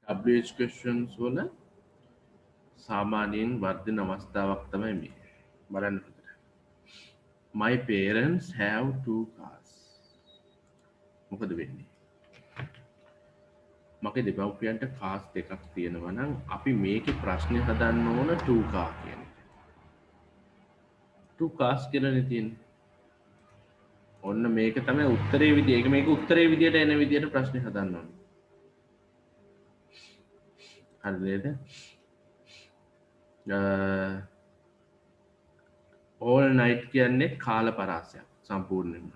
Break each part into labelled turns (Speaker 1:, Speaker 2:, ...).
Speaker 1: WH questions වල සාමාන්‍යයෙන් වර්ධන අවස්ථාවක් තමයි මේ. බලන්න හොඳට. My parents have two cars. මොකද වෙන්නේ? මගේ දෙමව්පියන්ට කාස් දෙකක් තියෙනවා නම් අපි මේකේ ප්‍රශ්නේ හදන්න ඕන two car කියන එක. two cars කියලානේ තියෙන්නේ. ඔන්න මේක තමයි උත්තරේ විදිය. ඒක මේක උත්තරේ විදියට එන විදියට ප්‍රශ්නේ හදන්න ඕනේ. හරිද? all night කියන්නේ කාල පරාසයක් සම්පූර්ණයෙන්ම.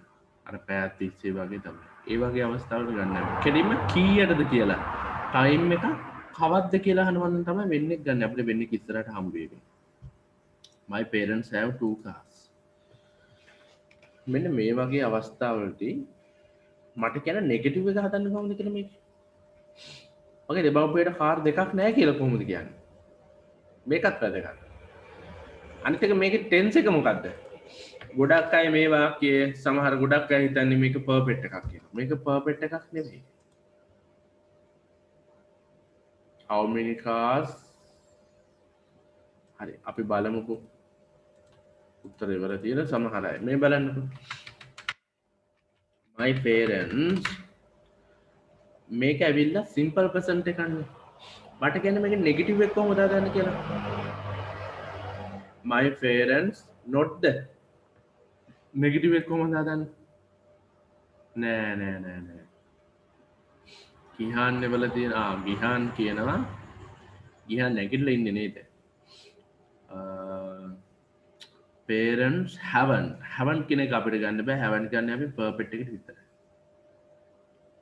Speaker 1: අර පැය 30 වගේ තමයි. ඒ වගේ අවස්ථාවල ගන්න. කෙලින්ම කීයටද කියලා. ටයිම් එක කවද්ද කියලා අහනවනම් තමයි වෙන්නේ ගන්න. අපිට වෙන්නේ ඉස්සරහට හම්බ වෙන්නේ. My parents have two cars. මෙන්න මේ වගේ අවස්ථාවලදී මට කියන නෙගටිව් එක හදන්න කොහොමද කියලා මේක. ඔගේ දෙබව්පියට කාර් දෙකක් නැහැ කියලා කොහොමද කියන්නේ? මේකත් වැදගත්. අනිත් එක මේකේ ටෙන්ස් එක මොකද්ද? ගොඩක් අය මේ වාක්‍යයේ සමහර ගොඩක් අය හිතන්නේ මේක පර්ෆෙක්ට් එකක් කියලා. මේක පර්ෆෙක්ට් එකක් නෙවෙයි. How many cars? හරි අපි බලමුකෝ. උත්තර ඉවර තියෙන සමහර අය. මේ බලන්නකෝ. My parents මේක ඇවිල්ලා සිම්පල් ප්‍රසන්ට් එකක්නේ. මට කියන්නේ මේක නෙගටිව් එක කොහොමද දාන්න කියලා. My parents not the negative එක කොහොමද දාන්න? නෑ. ගිහාන් වල තියෙන ගිහාන් කියනවා ගිහාන් නැගිටලා ඉන්නේ නේද? parents haven't කියන එක අපිට ගන්න බෑ. haven't ගන්න අපි perfect එකට විතරයි.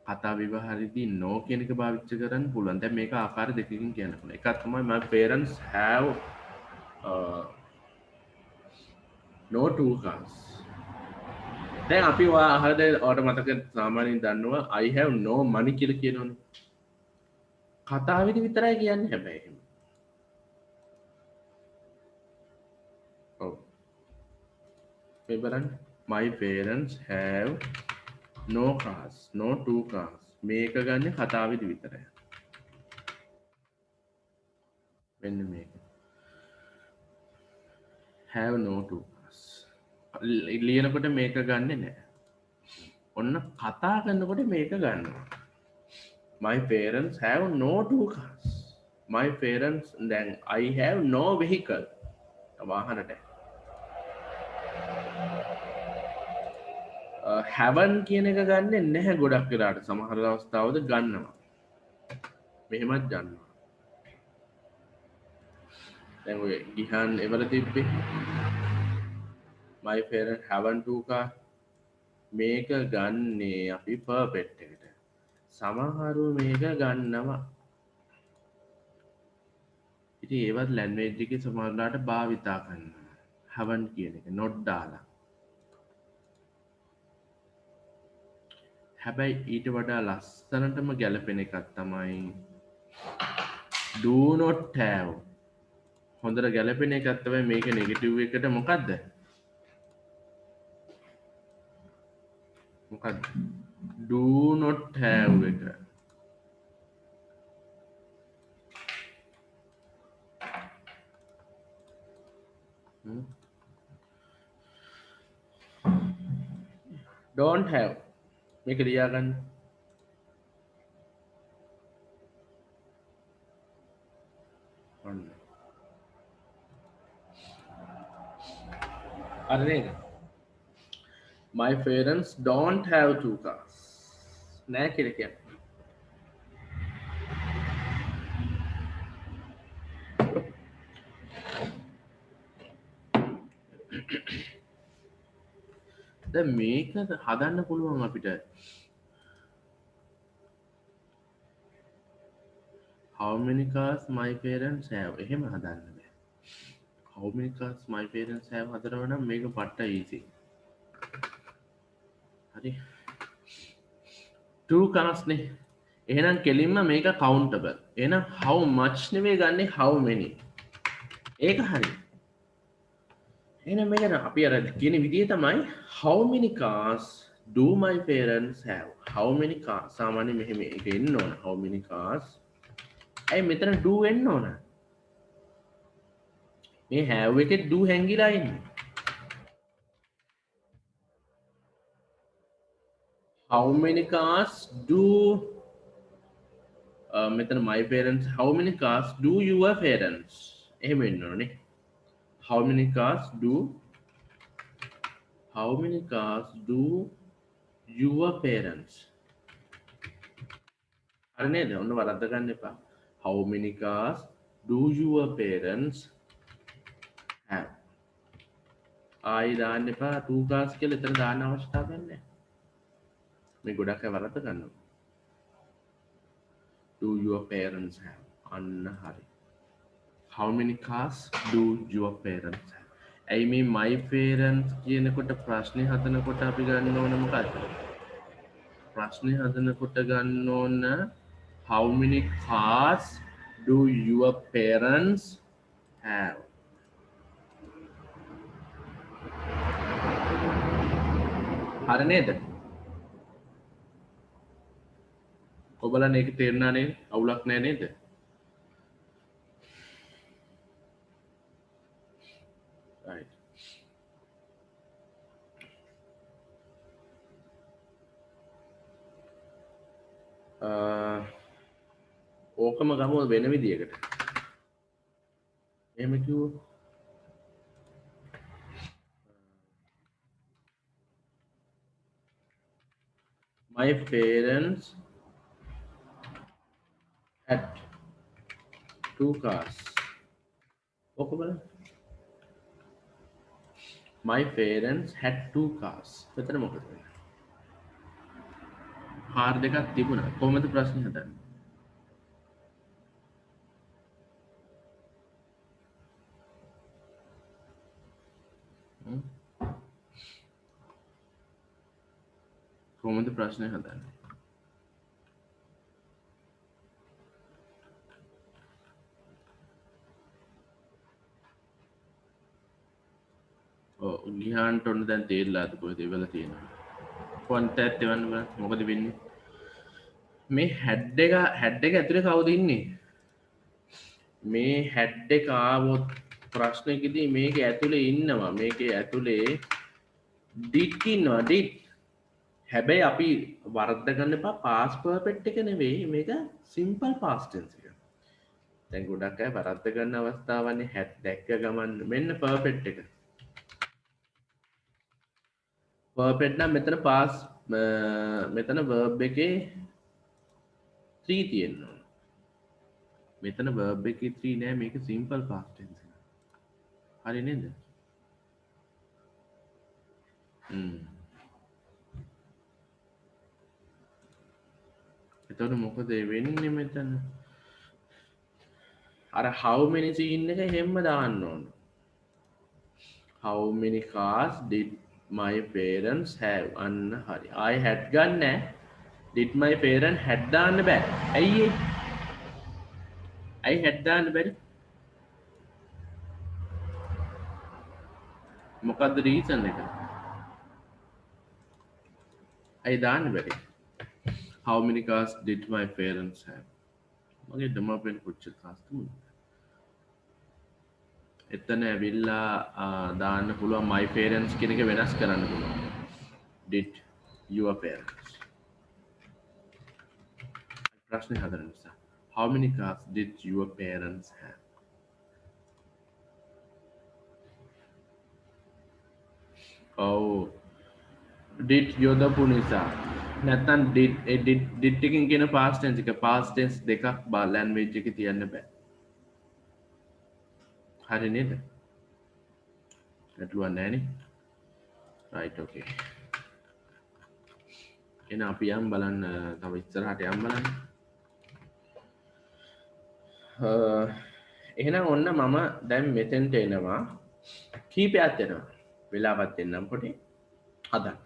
Speaker 1: කතා විවහාරයේදී no කියන එක පාවිච්චි කරන්න පුළුවන්. දැන් මේක ආකාර දෙකකින් කියන්න පුළුවන්. එකක් තමයි my parents have no two cars. දැන් අපි අහලා දැන් ඔයාලට මතක සාමාන්‍යයෙන් දන්නවා I have no money කියලා කියනවනේ. කතාවේදී විතරයි කියන්නේ හැබැයි එහෙම. ඔව්. මේ බලන්න my parents have no cars, no two cars. මේක ගන්න කතාවේදී විතරයි. මෙන්න මේක. have no two cars. ලියනකොට මේක ගන්නෙ නෑ. ඔන්න කතා කරනකොට මේක ගන්නවා. My parents have no two cars. My parents then I have no vehicle. වාහනට. haven't කියන එක ගන්නෙ නැහැ ගොඩක් වෙලාට. සමහර අවස්ථාවල ගන්නවා. මෙහෙමත් ගන්නවා. දැන් ඔය ගිහන් එවල තිබ්බේ my parents haven't two car. මේක ගන්නේ අපි perfect එකට. සමහරු මේක ගන්නවා. ඉතින් ඒවත් ලැන්ග්වේජ් එකේ සමහරලාට භාවිතා කරනවා. haven't කියන එක not දාලා. හැබැයි ඊට වඩා ලස්සනටම ගැලපෙන එකක් තමයි do not have. හොඳට ගැලපෙන එකක් තමයි මේක නෙගටිව් එකට මොකද්ද? මොකද්ද? do not have එක. don't have මේක ලියා ගන්න. ඔන්න. අර නේද? My parents don't have two cars. නෑ කියලා කියන්නේ. දැන් මේක හදන්න පුළුවන් අපිට. How many cars my parents have? එහෙම හදන්න බෑ. How many cars my parents have හදනවා නම් මේක පට්ට easy. හරි. two cars නේ. එහෙනම් කෙලින්ම මේක countable. එහෙනම් how much නෙවෙයි ගන්නේ how many. ඒක හරි. එහෙනම් මේක අපි අර කියන විදිය තමයි how many cars do my parents have? How many cars? සාමාන්‍යයෙන් මෙහෙම එක එන්න ඕන. How many cars ඇයි මෙතන do එන්න ඕන මේ have එකේ do හැංගිලා ඉන්නේ how many cars do මෙතන my parents how many cars do your parents එහෙම වෙන්න ඕනේ how many cars do your parents හරි නේද ඔන්න වරද්ද ගන්න එපා how many cars do your parents have ආයි දාන්න එපා 2 cars කියලා එතන දාන්න අවශ්‍යතාවයක් නැහැ මේ ගොඩක් අය වරද්ද ගන්නවා do your parents have අන්න හරි how many cars do your parents have ඇයි මේ my parents කියනකොට ප්‍රශ්නේ හදනකොට අපි ගන්න ඕන මොකක්ද ප්‍රශ්නේ හදනකොට ගන්න ඕන how many cars do your parents have හරි නේද ඔබලන් ඒක තේරුණා නේද අවුලක් නැහැ නේද right ඕකම ගමු වෙන විදියකට එහෙම කිව්වොත් my parents had 2 cars ඕක බලන්න my parents had 2 cars මෙතන මොකද වෙන්නේ කාර් දෙකක් තිබුණා කොහොමද ප්‍රශ්නේ හදන්නේ කොහොමද ප්‍රශ්නේ හදන්නේ ඔව් ගිහාන්ට ඔන්න දැන් තේරිලාද කොහෙද ඉවල තියෙනවා කොන්ටැක්ට් එවන්න බලන්න මොකද වෙන්නේ මේ හැඩ් එක ඇතුලේ කවුද ඉන්නේ මේ හැඩ් එක ආවොත් ප්‍රශ්නෙකදී මේක ඇතුලේ ඉන්නවා මේකේ ඇතුලේ ඩිට් ඉන්නවා ඩිට් හැබැයි අපි වරද්ද ගන්න එපා පාස් පර්ෆෙක්ට් එක නෙවෙයි මේක සිම්පල් පාස්ට් ටෙන්ස් එක දැන් ගොඩක් අය වරද්ද ගන්න අවස්ථාවන්නේ හැඩ් දැක්ක ගමන් මෙන්න පර්ෆෙක්ට් එක පර්ෆෙක්ට් නම් මෙතන පාස් මෙතන verb එකේ 3 තියෙනවා මෙතන verb එකේ 3 නෑ මේක සිම්පල් පාස්ට් ටෙන්ස් එක හරි නේද එතකොට මොකද වෙන්නේ මෙතන අර how many scene එක හැම දාන්න ඕන how many cars did my parents have අන්න හරි I had ගන්න did my parents had දාන්න බෑ ඇයි I had දාන්න බැරි මොකද්ද රීසන් එක ඇයි දාන්න බැරි how many cars did my parents have මගේ දෙමාපියන් කොච්චර කාස් තිබුණාද එතන ඇවිල්ලා දාන්න පුළුවන් my parents කියන එක වෙනස් කරන්න පුළුවන් did your parents ප්‍රශ්නේ හදන්න නිසා how many cars did your parents have oh did යොදපු නිසා නැත්නම් did එකකින් කියන past tense එක past tense දෙකක් language එකේ තියන්න බෑ හරි නේද ගැටලුවක් නැහැ නේ right okay එහෙනම් අපි යම් බලන්න තව ඉස්සරහට යම් බලන්න එහෙනම් ඔන්න මම දැන් මෙතෙන්ට එනවා කීපයක් එනවා වෙලාවක් දෙන්නම් පොඩි හදන්න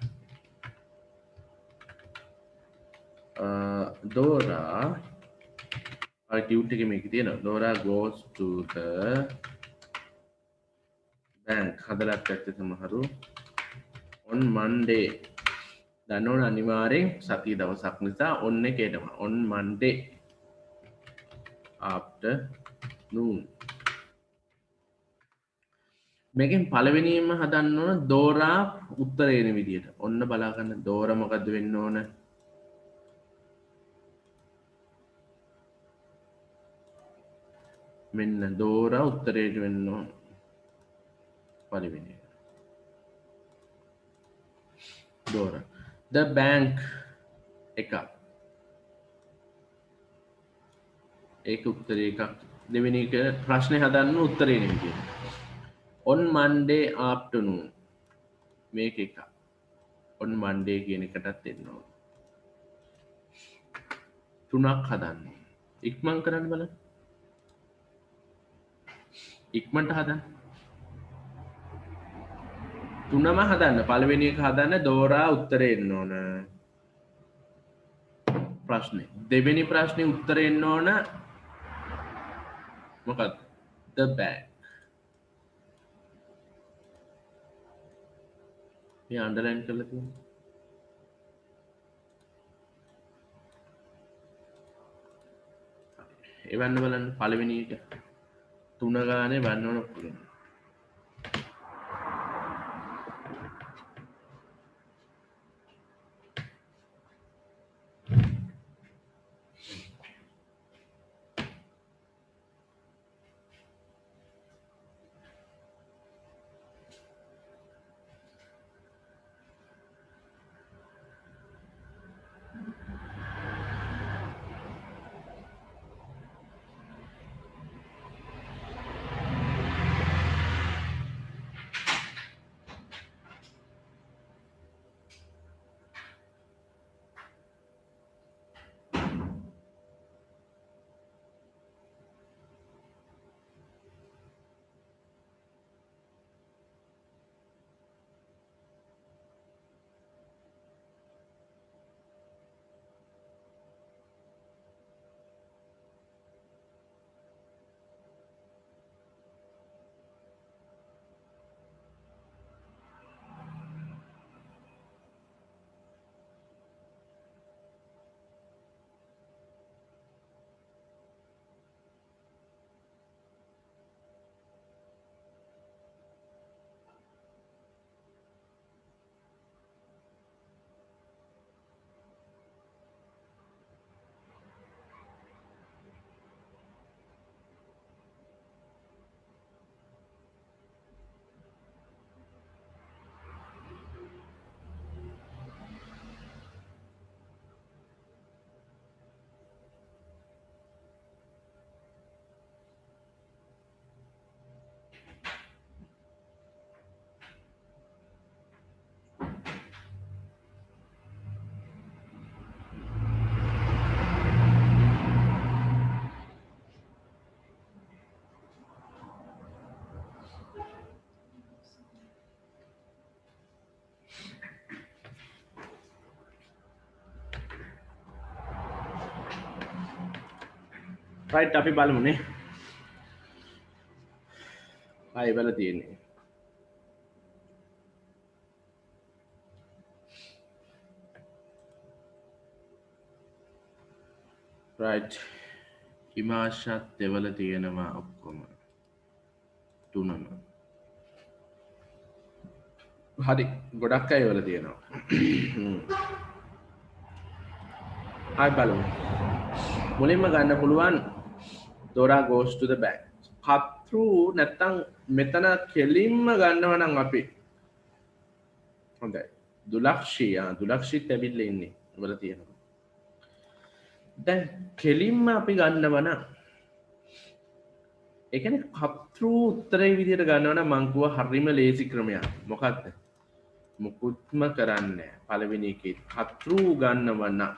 Speaker 1: Dora duty එකේ මේක තියෙනවා Dora goes to the bank හදලත් ඇත්තේ සමහරු on Monday දන්නවනේ අනිවාර්යෙන් සතිය දවසක් නිසා on එක එනවා on Monday afternoon. මේකෙන් පළවෙනියෙන්ම හදන්න ඕන දෝරා උත්තර එන විදියට. ඔන්න බලා ගන්න දෝරා මොකද්ද වෙන්න ඕන? මෙන්න දෝරා උත්තරයට වෙන්න ඕන. පළවෙනි එක. දෝරා. The bank එක. ඒක උත්තරේ එකක්. දෙවෙනි එක ප්‍රශ්නේ හදන්න උත්තරේ එන විදියට. On Monday afternoon. මේක එකක්. on Monday කියන එකටත් එන්න ඕන. තුනක් හදන්න. ඉක්මන් කරන්න බලන්න. ඉක්මනට හදන්න. තුනම හදන්න. පළවෙනි එක හදන්න දෝරා උත්තරේ එන්න ඕන. ප්‍රශ්නේ. දෙවෙනි ප්‍රශ්නේ උත්තරේ එන්න ඕන මොකක්ද? The bank. මේ අන්ඩර්ලයින් කරලා තියෙනවා. එවන්න බලන්න පළවෙනි එක. තුන ගානේ වන්න ඕන පුළුවන්. රයිට් අපි බලමුනේ. ආයි වල තියෙන්නේ. රයිට්. හිමාශත් දෙවල තියෙනවා ඔක්කොම. තුනම. හරි ගොඩක් අය වල තියෙනවා. ආයි බලමු. මුලින්ම ගන්න පුළුවන් Dora goes to the bank. cut through නැත්තම් මෙතන කෙලින්ම ගන්නව නම් අපි හොඳයි. දුලක්ෂිත් ඇවිල්ලා ඉන්නේ වල තියෙනවා. දැන් කෙලින්ම අපි ගන්නව නම් ඒ කියන්නේ cut through උත්තරේ විදිහට ගන්නව නම් මං කිව්වා හරිම ලේසි ක්‍රමයක්. මොකක්ද? මුකුත්ම කරන්නේ නැහැ. පළවෙනි එකේ cut through ගන්නව නම්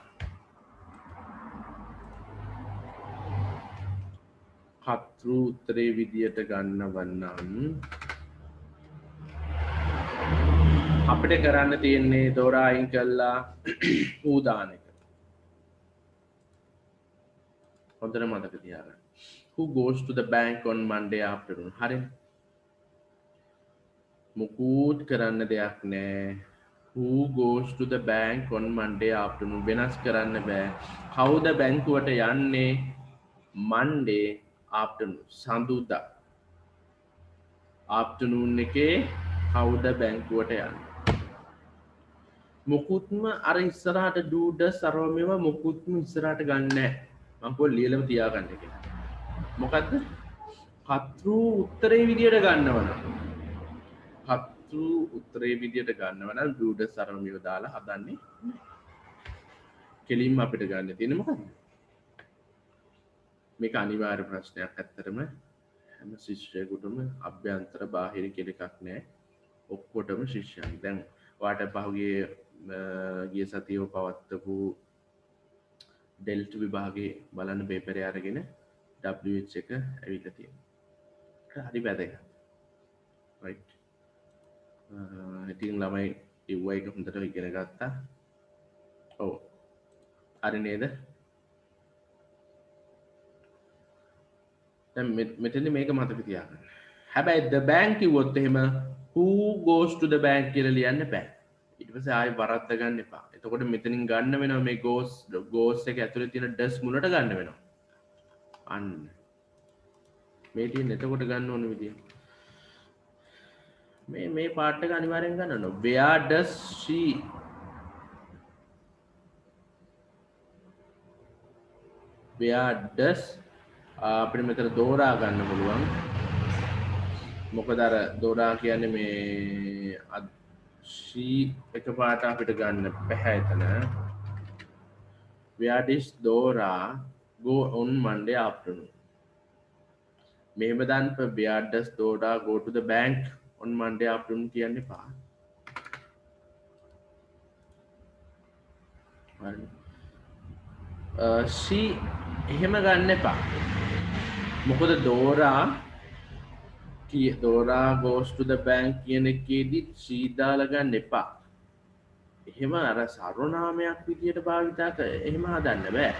Speaker 1: cut through උත්තරේ විදිහට ගන්නව නම් අපිට කරන්න තියෙන්නේ දෝරා අයින් කළා ඌ දාන එක. හොඳට මතක තියාගන්න. Who goes to the bank on Monday afternoon? හරි. මුකුත් කරන්න දෙයක් නැහැ. Who goes to the bank on Monday afternoon? වෙනස් කරන්න බෑ. කවුද බැංකුවට යන්නේ Monday afternoon සඳුදා afternoon එකේ කවුද බැංකුවට යන්නේ? මොකුත්ම අර ඉස්සරහට do does අරව මේවා මොකුත්ම ඉස්සරහට ගන්න නැහැ. මම කොහොම ලියලම තියාගන්න කියලා. මොකද්ද? කතෘ උත්තරේ විදියට ගන්නවනම්. කතෘ උත්තරේ විදියට ගන්නවනම් do does අරව මේවා දාලා හදන්නේ. කෙලින්ම අපිට ගන්න තියෙන්නේ මොකද්ද? මේක අනිවාර්ය ප්‍රශ්නයක් ඇත්තටම හැම ශිෂ්‍යයෙකුටම අභ්‍යන්තර බාහිර කියලා එකක් නැහැ. ඔක්කොටම ශිෂ්‍යයන්. දැන් ඔයාට පහුගිය ගිය සතියේ පවත්වපු ඩෙල්ට් විභාගේ බලන්න පේපරේ අරගෙන WH එක ඇවිල්ලා තියෙනවා. හරි වැදගත්. right. ඉතින් ළමයි ඉව්වා එක හොඳට ඉගෙන ගත්තා. ඔව්. හරි නේද? දැන් මෙතන මේක මතක තියාගන්න. හැබැයි the bank කිව්වොත් එහෙම who goes to the bank කියලා ලියන්න බෑ. ඊට පස්සේ ආයෙ වරද්ද ගන්න එපා. එතකොට මෙතනින් ගන්න වෙනවා මේ goes එක ඇතුලේ තියෙන does මුලට ගන්න වෙනවා. අන්න. මේ තියෙන එතකොට ගන්න ඕන විදිය. මේ පාර්ට් එක අනිවාර්යෙන් ගන්න ඕන. Where does she where does අපිට මෙතන දෝරා ගන්න පුළුවන්. මොකද අර දෝරා කියන්නේ මේ she එකපාරට අපිට ගන්න බැහැ එතන. Where does Dora go on Monday afternoon? මෙහෙම දාන්න where does Dora go to the bank on Monday afternoon කියන්න එපා. හරි. she එහෙම ගන්න එපා. මොකද Dora goes to the bank කියන එකේදී she දාලා ගන්න එපා. එහෙම අර සර්වනාමයක් විදියට භාවිතා කර එහෙම හදන්න බෑ.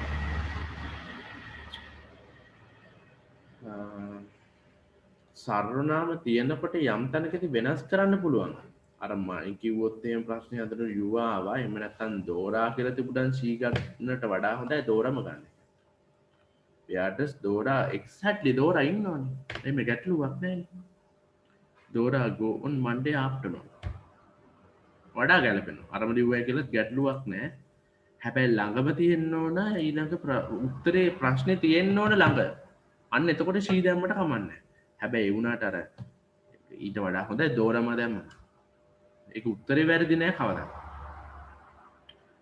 Speaker 1: සර්වනාම තියෙනකොට යම් තැනකදී වෙනස් කරන්න පුළුවන්. අර මම කිව්වොත් එහෙම ප්‍රශ්නේ හදන යුවා ආවා. එහෙම නැත්නම් දෝරා කියලා තිබුණන් සී ගන්නට වඩා හොඳයි දෝරම ගන්න. Where does Dora exactly Dora ඉන්නවනේ. එහෙම ගැටලුවක් නැහැ. Dora go on Monday afternoon. වඩා ගැලපෙනවා. අරම ලිව්වයි කියලා ගැටලුවක් නැහැ. හැබැයි ළඟම තියෙන්න ඕන ඊළඟ උත්තරේ ප්‍රශ්නේ තියෙන්න ඕන ළඟ. අන්න එතකොට සී දැම්මට කමක් නැහැ. හැබැයි ඒ වුණාට අර ඊට වඩා හොඳයි දෝරම දැම්ම. ඒක උත්තරේ වැරදි නෑ කවදා.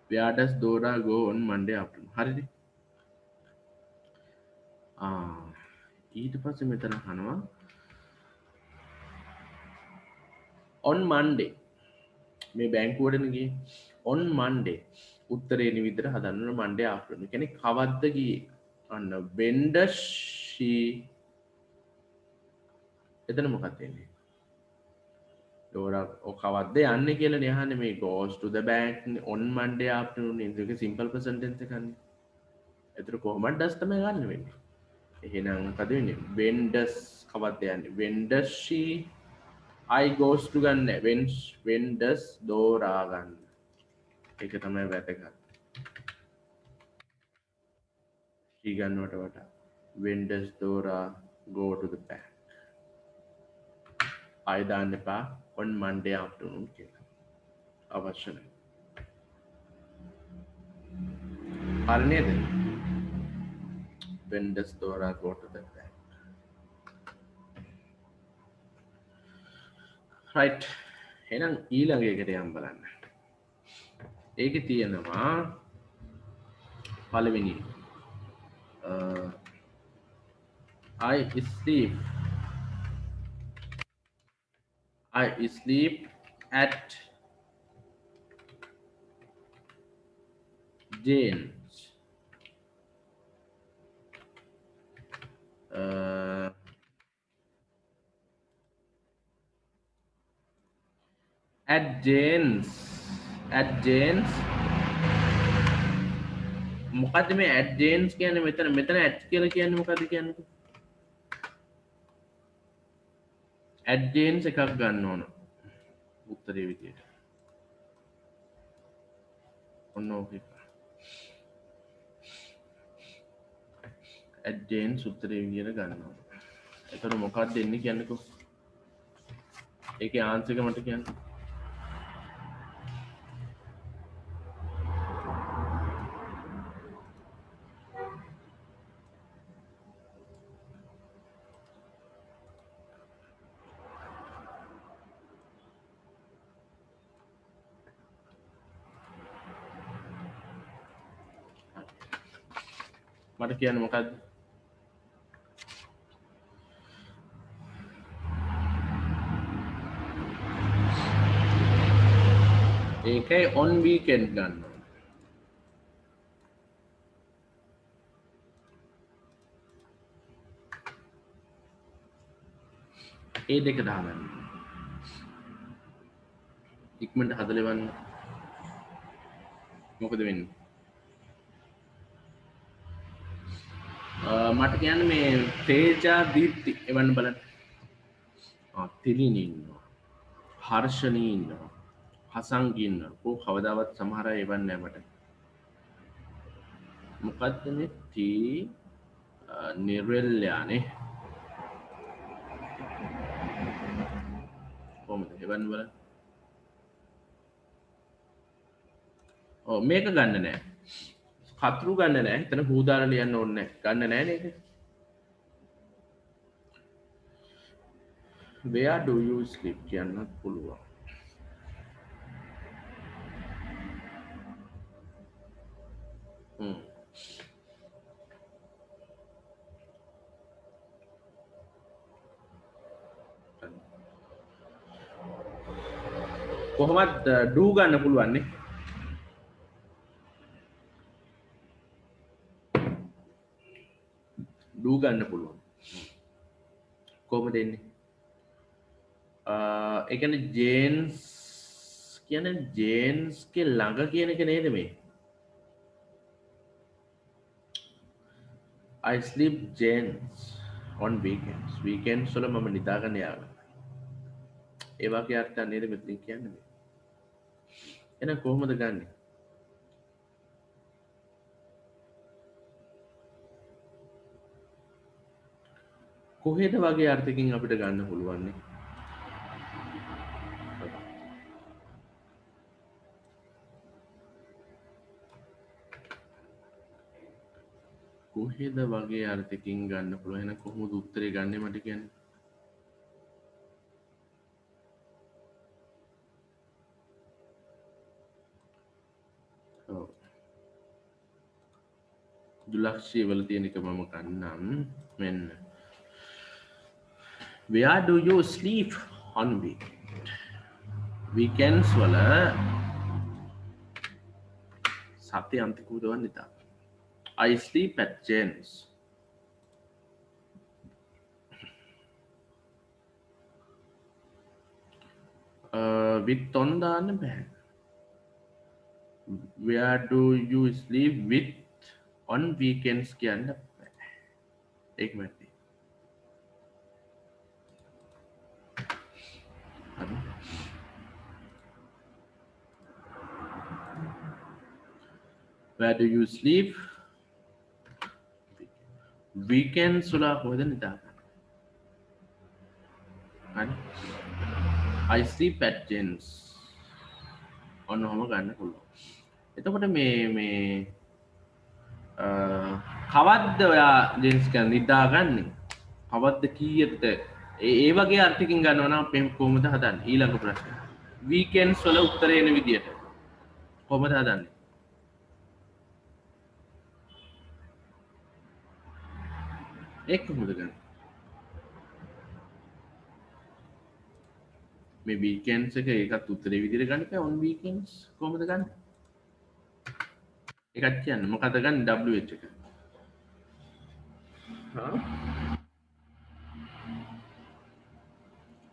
Speaker 1: Where does Dora go on Monday afternoon? හරිද? ඊට පස්සේ මෙතන අහනවා on Monday මේ බැංකුවටනේ ගියේ on Monday උත්තරේ නිවිතර හදන්න Monday afternoon. කියන්නේ කවද්ද ගියේ? අන්න when does she එතන මොකක්ද වෙන්නේ? Dora කවද්ද යන්නේ කියලා නේ අහන්නේ මේ goes to the bank on Monday afternoon ඒක simple present tense එකනේ. ඒතර කොහොමද does තමයි ගන්න වෙන්නේ. එහෙනම් මොකද වෙන්නේ? when does කවද්ද යන්නේ? when does she I goes to ගන්න when does Dora ගන්න. ඒක තමයි වැදගත්. she ගන්නවට වඩා when does Dora go to the bank? I දාන්න එපා on Monday afternoon කියලා. අවශ්‍ය නැහැ. හරි නේද? When does Dora go to the bank? right. එහෙනම් ඊළඟ එකට යන්න බලන්න. ඒකේ තියෙනවා පළවෙනි I sleep at Jane's at Jane's මොකද්ද මේ at Jane's කියන්නේ මෙතන at කියලා කියන්නේ මොකද්ද කියන්නේ? at Jane's එකක් ගන්න ඕන උත්තරේ විදියට. ඔන්න ඕක. ඇඩ්ජේන්ස් උත්තරේ විදියට ගන්නවා. එතකොට මොකක්ද දෙන්නේ කියන්නකෝ. ඒකේ ආන්සර් එක මට කියන්න. මට කියන්න මොකක්ද? ඒකයි on weekend ගන්නවා. ඒ දෙක දාගන්න. ඉක්මනට හදලවන්න. මොකද වෙන්නේ? මට කියන්න මේ තේජා දීප්ති එවන්න බලන්න. තිලිනී ඉන්නවා. හර්ෂණී ඉන්නවා. හසංගී ඉන්නවා. කො කවදාවත් සමහර අය එවන්නේ නැහැ මට. මොකද්ද මේ නිරෙල්යානේ? කොහොමද එවන්න බලන්න. ඔව් මේක ගන්න නැහැ. කතුරු ගන්න නැහැ. එතන හූදාලා ලියන්න ඕනේ නැහැ. ගන්න නැහැ නේද? Where do you sleep කියන්නත් පුළුවන්. කොහොමත් do ගන්න පුළුවන් නේ. do ගන්න පුළුවන්. කොහොමද එන්නේ? ඒ කියන්නේ ජේන්ස් කියන්නේ ජේන්ස්ගේ ළඟ කියන එක නේද මේ? I sleep James on weekends. Weekends වල මම නිදාගන්න යාළුවා. ඒ වගේ අර්ථයක් නේද මෙතන කියන්නේ මේ. එහෙනම් කොහොමද ගන්නෙ? කොහෙද වගේ අර්ථකින් අපිට ගන්න පුළුවන් නේ? කොහෙද වගේ අර්ථකින් ගන්න පුළුවන්? එහෙනම් කොහොමද උත්තරේ ගන්නෙ මට කියන්න? දුලක්ෂී වල තියෙන එක මම ගන්නම්. මෙන්න. Where do you sleep on weekend? Weekends වල සත්‍ය අන්තික උදවන්න ඉතා. I sleep at Jane's. With on දාන්න බෑ. Where do you sleep with on weekends කියන්න බෑ. ඒක මැටි. Where do you sleep? Weekends වල කොහෙද නිදාගන්නේ? හරි. I sleep at Jane's. ඔන්න ඔහම ගන්න පුළුවන්. එතකොට මේ කවද්ද ඔයා ජේම්ස් කියන්නේ නිදාගන්නේ? කවද්ද කීයටද? ඒ වගේ අර්ථකින් ගන්නවා නම් අපි කොහොමද හදන්නේ? ඊළඟ ප්‍රශ්නේ. weekends වල උත්තර එන විදියට කොහොමද හදන්නේ? ඒක කොහොමද ගන්නේ? මේ weekends එක ඒකත් උත්තරේ විදියට ගන්න බෑ. on weekends කොහොමද ගන්නේ? එකක් කියන්න මොකද ගන්න WH එක?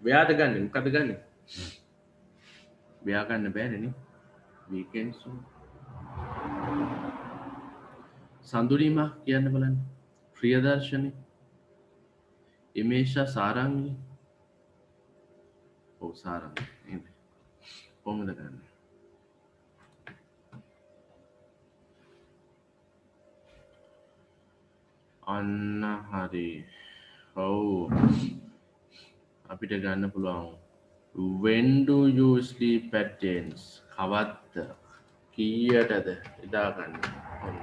Speaker 1: ව්‍යාද ගන්න මොකද ගන්න? ව්‍යා ගන්න බෑනේ නේ. weekends සඳුරිමා කියන්න බලන්න. ප්‍රියදර්ශනී ඉමේෂා සාරංගී. ඔව් සාරංගී නේද? කොහොමද ගන්න? අන්න හරි. ඔව්. අපිට ගන්න පුළුවන්. When do you sleep at James? කවද්ද? කීයටද එදා ගන්න? ඔන්න.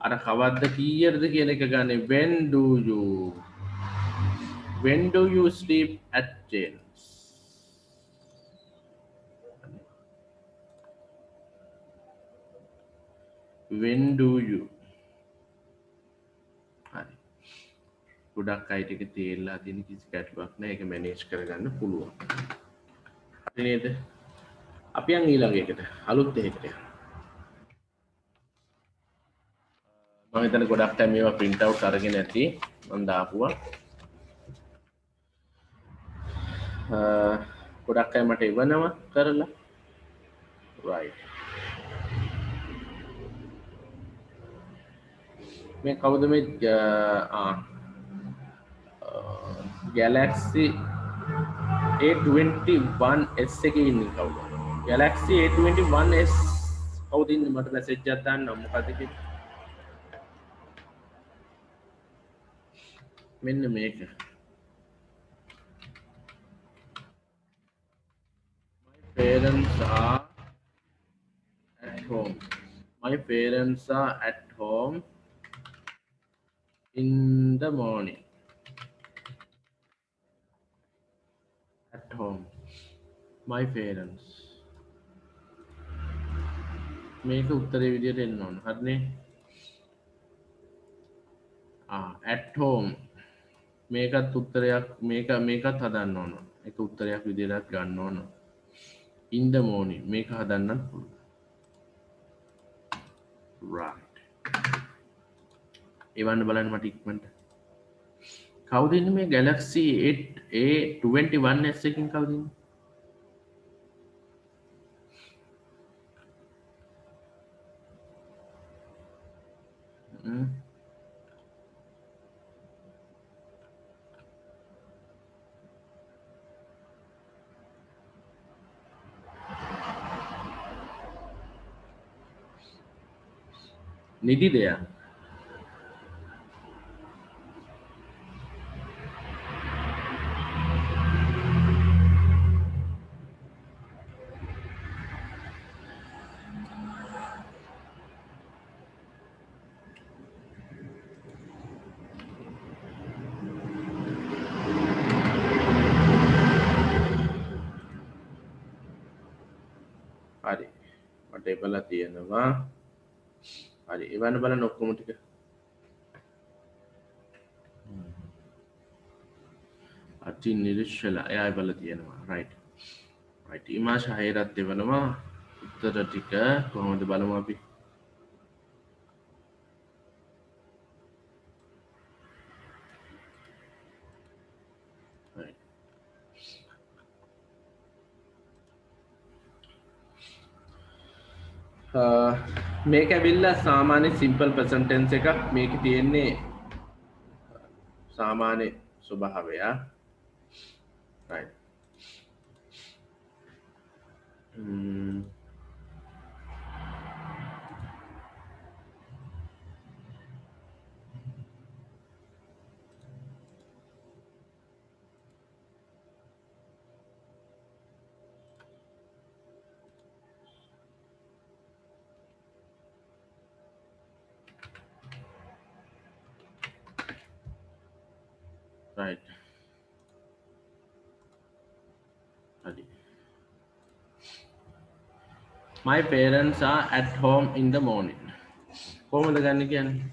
Speaker 1: අර කවද්ද කීයටද කියන එක ගන්නේ when do you sleep at James? When do you? හරි. ගොඩක් අයට එක තේරලා තියෙන කිසි ගැටලුවක් නැහැ. ඒක මැනේජ් කරගන්න පුළුවන්. හරි නේද? අපි යන් ඊළඟ එකට. අලුත් එකකට යන්න. මම හිතන්නේ ගොඩක් අය මේවා print out අරගෙන ඇති. මම දාපුවා. ගොඩක් අය මට එවනවා කරලා. right. මේ කවුද මේ Galaxy A21s එකේ ඉන්නේ කවුද? Galaxy A21s කවුද ඉන්නේ මට මැසේජ් එකක් දාන්න මොකද කිව්වේ? මෙන්න මේක. My parents are at home. My parents are at home in the morning. At home. My parents. මේක උත්තරේ විදියට එන්න ඕන. හරිනේ? at home. මේකත් උත්තරයක් මේකත් හදන්න ඕන. ඒක උත්තරයක් විදියට ගන්න ඕන. In the morning. මේක හදන්නත් පුළුවන්. right. එවන්න බලන්න මට ඉක්මනට. කවුද ඉන්නේ මේ Galaxy A21s එකකින් කවුද ඉන්නේ? නිදි දෙයක්. හරි. මට එපලා තියෙනවා. හරි. එවන්න බලන්න ඔක්කොම ටික. අති නිරිශ්චල එයා එපලා තියෙනවා. right. right. ඉමා ශාහිරත් එවනවා. උත්තර ටික කොහොමද බලමු අපි. මේක ඇවිල්ලා සාමාන්‍ය සිම්පල් ප්‍රසන්ට් ටෙන්ස් එකක්. මේක තියෙන්නේ සාමාන්‍ය ස්වභාවය. right. right. හරි. My parents are at home in the morning. කොහොමද ගන්න කියන්නේ?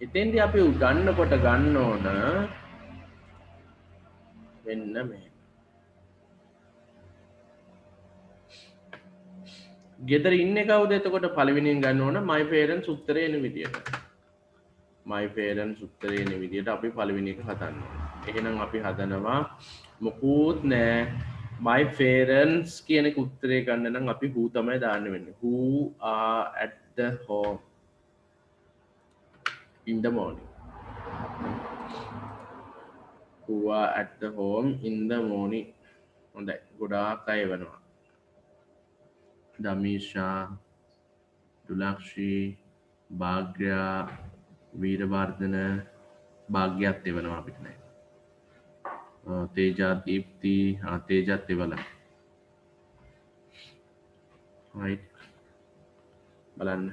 Speaker 1: එතෙන්දී අපි ගන්නකොට ගන්න ඕන මෙන්න මේ. ගෙදර ඉන්නේ කවුද? එතකොට පළවෙනියෙන් ගන්න ඕන my parents උත්තරේ එන විදියට. my parents උත්තරේ එන විදියට අපි පළවෙනි එක හදන්න ඕන. එහෙනම් අපි හදනවා මොකුත් නෑ. my parents කියන එක උත්තරේ ගන්න නම් අපි who තමයි දාන්න වෙන්නේ. who are at the home in the morning. who are at the home in the morning. හොඳයි. ගොඩාක් අය වෙනවා. දමීෂා, දුලක්ෂී, භාග්‍යා, වීරවර්ධන, භාග්‍යත් එවනවා අපිට නෑ. තේජා, දීප්ති, තේජත් එවලා. right. බලන්න.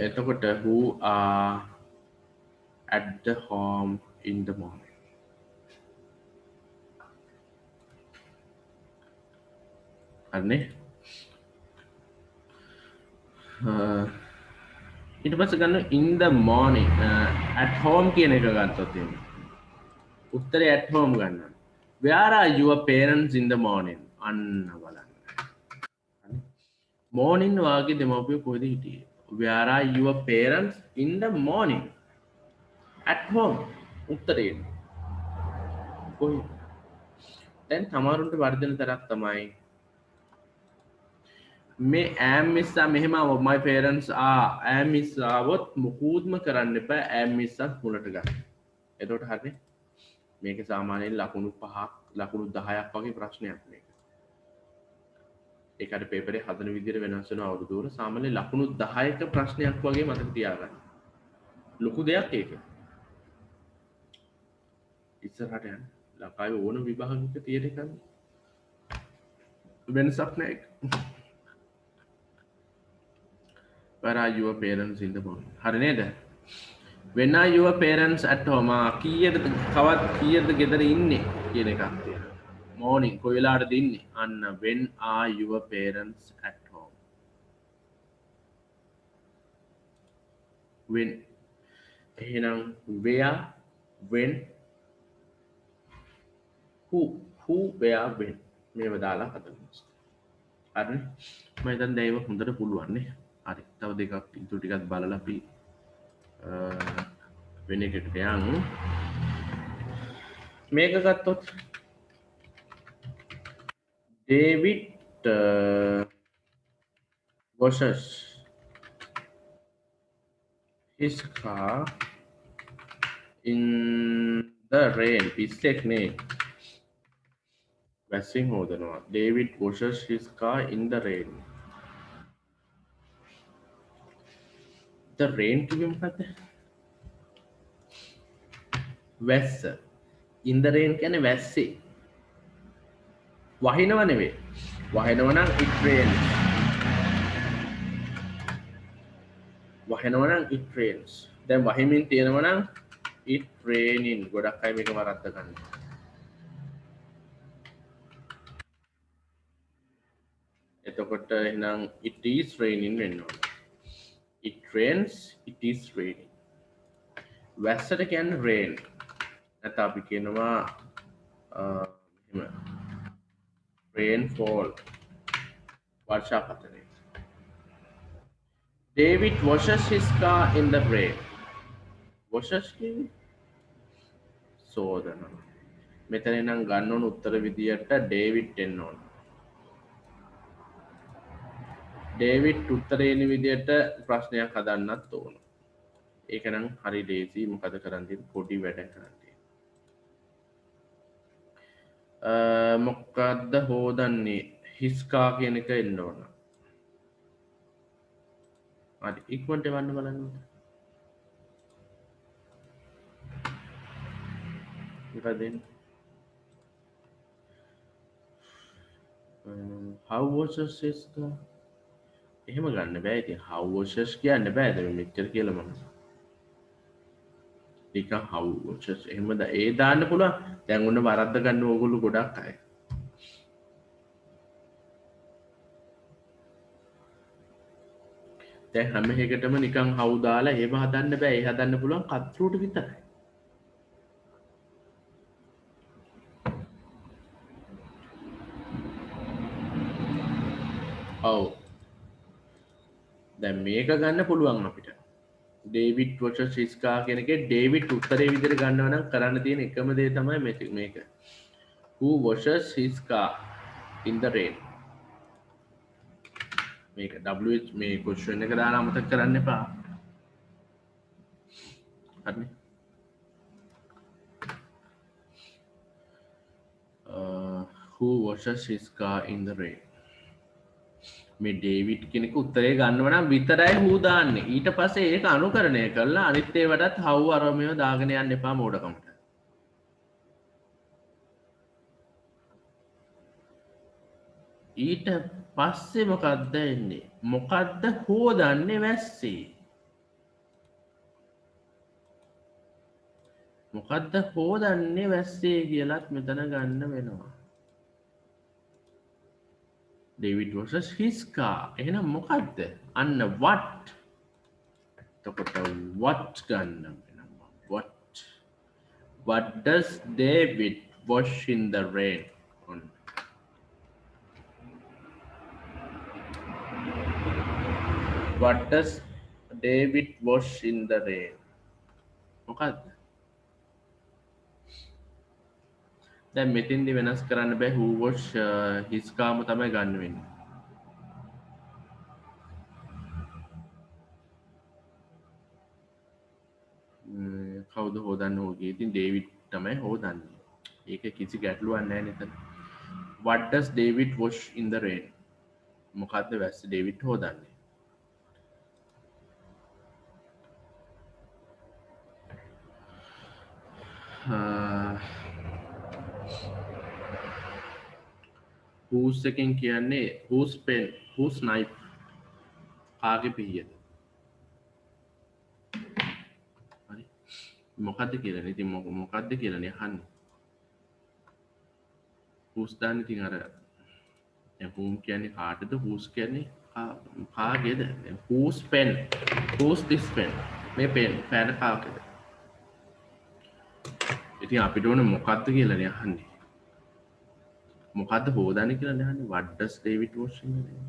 Speaker 1: එතකොට who are at the home in the morning. හරිනේ. ඊට පස්සේ ගන්න in the morning at home කියන එක ගත්තොත් එහෙම. උත්තරේ at home ගන්න. Where are your parents in the morning? අන්න බලන්න. morning වාගේ දෙමව්පියෝ කොහෙද හිටියේ? Where are your parents in the morning? At home. උත්තරේ. කොහෙද? දැන් තමාරුන්ට වර්ධන තරක් තමයි මේ am මිස්සා මෙහෙම my parents are am මිස්සාවොත් මුකුත්ම කරන්න එපා am මිස්සත් මුලට ගන්න. එතකොට හරිනේ. මේක සාමාන්‍යයෙන් ලකුණු 5ක් ලකුණු 10ක් වගේ ප්‍රශ්නයක් මේක. ඒකට පේපරේ හදන විදිහට වෙනස් වෙන අවුරුදු වල සාමාන්‍යයෙන් ලකුණු 10ක ප්‍රශ්නයක් වගේ මතක තියාගන්න. ලොකු දෙයක් ඒක. ඉස්සරහට යන්න. ලකාවේ ඕන විභාගයක තියෙන එක වෙනසක් නැහැ. Where are your parents in the morning? හරි නේද? When are your parents at home? කීයද ගෙදර ඉන්නේ කියන එකක් තියෙනවා. Morning කොයි වෙලාවටද ඉන්නේ? අන්න when are your parents at home? When එහෙනම් where when who where when මේව දාලා හදන්න. හරිනේ? මම හිතන්නේ දැන් ඒක හොඳට පුළුවන් නේ. හරි. තව දෙකක් ඉතුරු ටිකක් බලලා අපි වෙන එකකට යමු. මේක ගත්තොත් David washes his car in the rain. පිස්සෙක් නේ. වැස්සෙන් හොදනවා. David washes his car in the rain. The rain කිව්වෙ මොකද්ද? වැස්ස. In the rain කියන්නේ වැස්සේ. වහිනව නෙවෙයි. වහිනව නම් it rains. වහිනව නම් it rains. දැන් වහිමින් තියෙනව නම් it raining. ගොඩක් අය මේක වරද්ද ගන්නවා. එතකොට එහෙනම් it is raining වෙන්න ඕන. It rains, it is raining. වැස්සට කියන්නේ rain. නැත්නම් අපි කියනවා rainfall. වර්ෂාපතනය. David washes his car in the rain. Washes කියන්නේ සෝදනවා. මෙතන නම් ගන්න ඕන උත්තර විදියට David එන්න ඕන. David උත්තරේන විදියට ප්‍රශ්නයක් හදන්නත් ඕන. ඒක නම් හරි ලේසි. මොකද කරන් තියෙන්නේ පොඩි වැඩක් කරන් තියෙන්නේ. මොකද්ද හොදන්නේ? his car කියන එක එන්න ඕන. හරි ඉක්මනට වන්න බලන්න. මොකද how washes his car? එහෙම ගන්න බෑ. ඉතින් how washes කියන්න බෑ. දැන් මෙච්චර කියලා මම නිකන් how washes එහෙමද ඒ දාන්න පුළුවන්. දැන් ඔන්න වරද්ද ගන්න ඕගොල්ලෝ ගොඩක් අය. දැන් හැම එකටම නිකන් how දාලා එහෙම හදන්න බෑ. ඒ හදන්න පුළුවන් කත්රුවට විතරයි. ඔව්. දැන් මේක ගන්න පුළුවන් අපිට. David washes his car කියන එකේ David උත්තරේ විදිහට ගන්නවා නම් කරන්න තියෙන එකම දේ තමයි මේක. Who washes his car in the rain? මේක WH මේ question එක දාලා අමතක කරන්න එපා. හරිනේ. Who washes his car in the rain? මේ ඩේවිඩ් කෙනෙකු උත්තරේ ගන්නව නම් විතරයි හූ දාන්නේ. ඊට පස්සේ ඒක අනුකරණය කරලා අනිත් ඒවාටත් හව් අරමේව දාගෙන යන්න එපා මෝඩකමට. ඊට පස්සේ මොකක්ද එන්නේ? මොකක්ද හොදන්නේ වැස්සේ? මොකක්ද හොදන්නේ වැස්සේ කියලත් මෙතන ගන්න වෙනවා. David versus his car. එහෙනම් මොකක්ද? අන්න what. එතකොට what ගන්න වෙනවා. What does David wash in the rain? What does David wash in the rain? මොකක්ද? දැන් මෙතෙන්දි වෙනස් කරන්න බෑ who wash his car ම තමයි ගන්න වෙන්නේ. කවුද හොදන්න ඕගේ? ඉතින් ඩේවිඩ් තමයි හොදන්නේ. ඒක කිසි ගැටලුවක් නැහැ නේද? What does David wash in the rain? මොකද්ද වැස්ස ඩේවිඩ් හොදන්නේ? whose එකෙන් කියන්නේ whose pen, whose knife? කාගේ පිහියද? හරි. මොකද්ද කියලානේ? ඉතින් මොකද්ද කියලානේ අහන්නේ. whose දාන්න ඉතින් අර whom කියන්නේ කාටද? whose කියන්නේ කාගේද? whose pen? whose this pen? මේ pen කාගේද? ඉතින් අපිට ඕනේ මොකද්ද කියලානේ අහන්නේ. මොකද්ද හොදන්නේ කියලා අහන්නේ. what does David wash in the rain?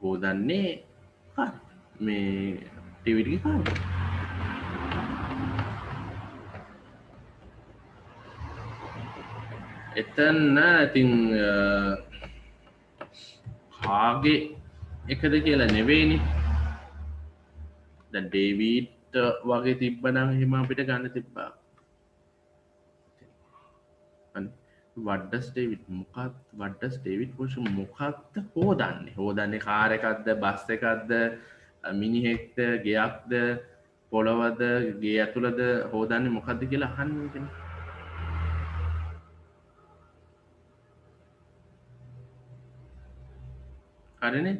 Speaker 1: හොදන්නේ කාට? මේ ඩේවිඩ්ගේ කාට? එතන ඉතින් කාගේ එකද කියලා නෙවෙයිනේ. දැන් ඩේවිඩ් වගේ තිබ්බනම් එහෙම අපිට ගන්න තිබ්බා. what does David what does David wash මොකක්ද හොදන්නේ? හොදන්නේ කාර් එකක්ද, බස් එකක්ද, මිනිහෙක්ද, ගෙයක්ද, පොළවද, ගේ ඇතුළද හොදන්නේ මොකක්ද කියලා අහන්නේ කෙනෙක්. හරිනේ?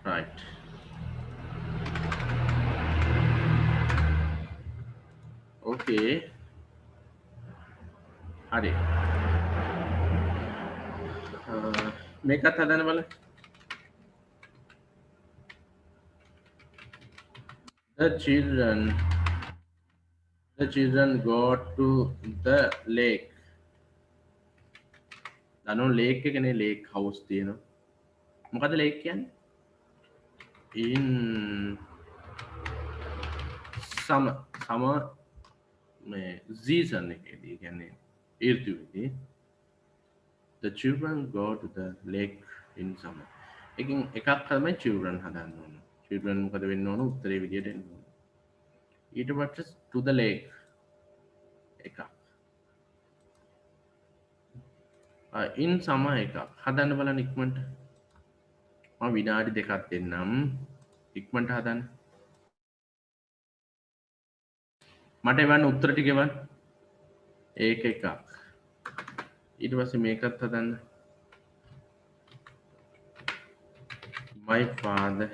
Speaker 1: right. okay. හරි. මේකත් හදන්න බලන්න. The children go to the lake. දනෝ ලේක් එකනේ ලේක් හවුස් තියෙනවා. මොකද ලේක් කියන්නේ? in summer මේ season එකේදී කියන්නේ ඍතුවේදී the children go to the lake in summer. එකක් තමයි children හදන්න ඕන. children මොකද වෙන්න ඕන? උත්තරේ විදියට එන්න ඕන. ඊට පස්සේ to the lake එකක්. in summer එකක් හදන්න බලන්න ඉක්මනට. මම විනාඩි දෙකක් දෙන්නම් ඉක්මනට හදන්න. මට එවන්න උත්තර ටික එවන්න. ඒක එකක්. ඊට පස්සේ මේකත් හදන්න. my father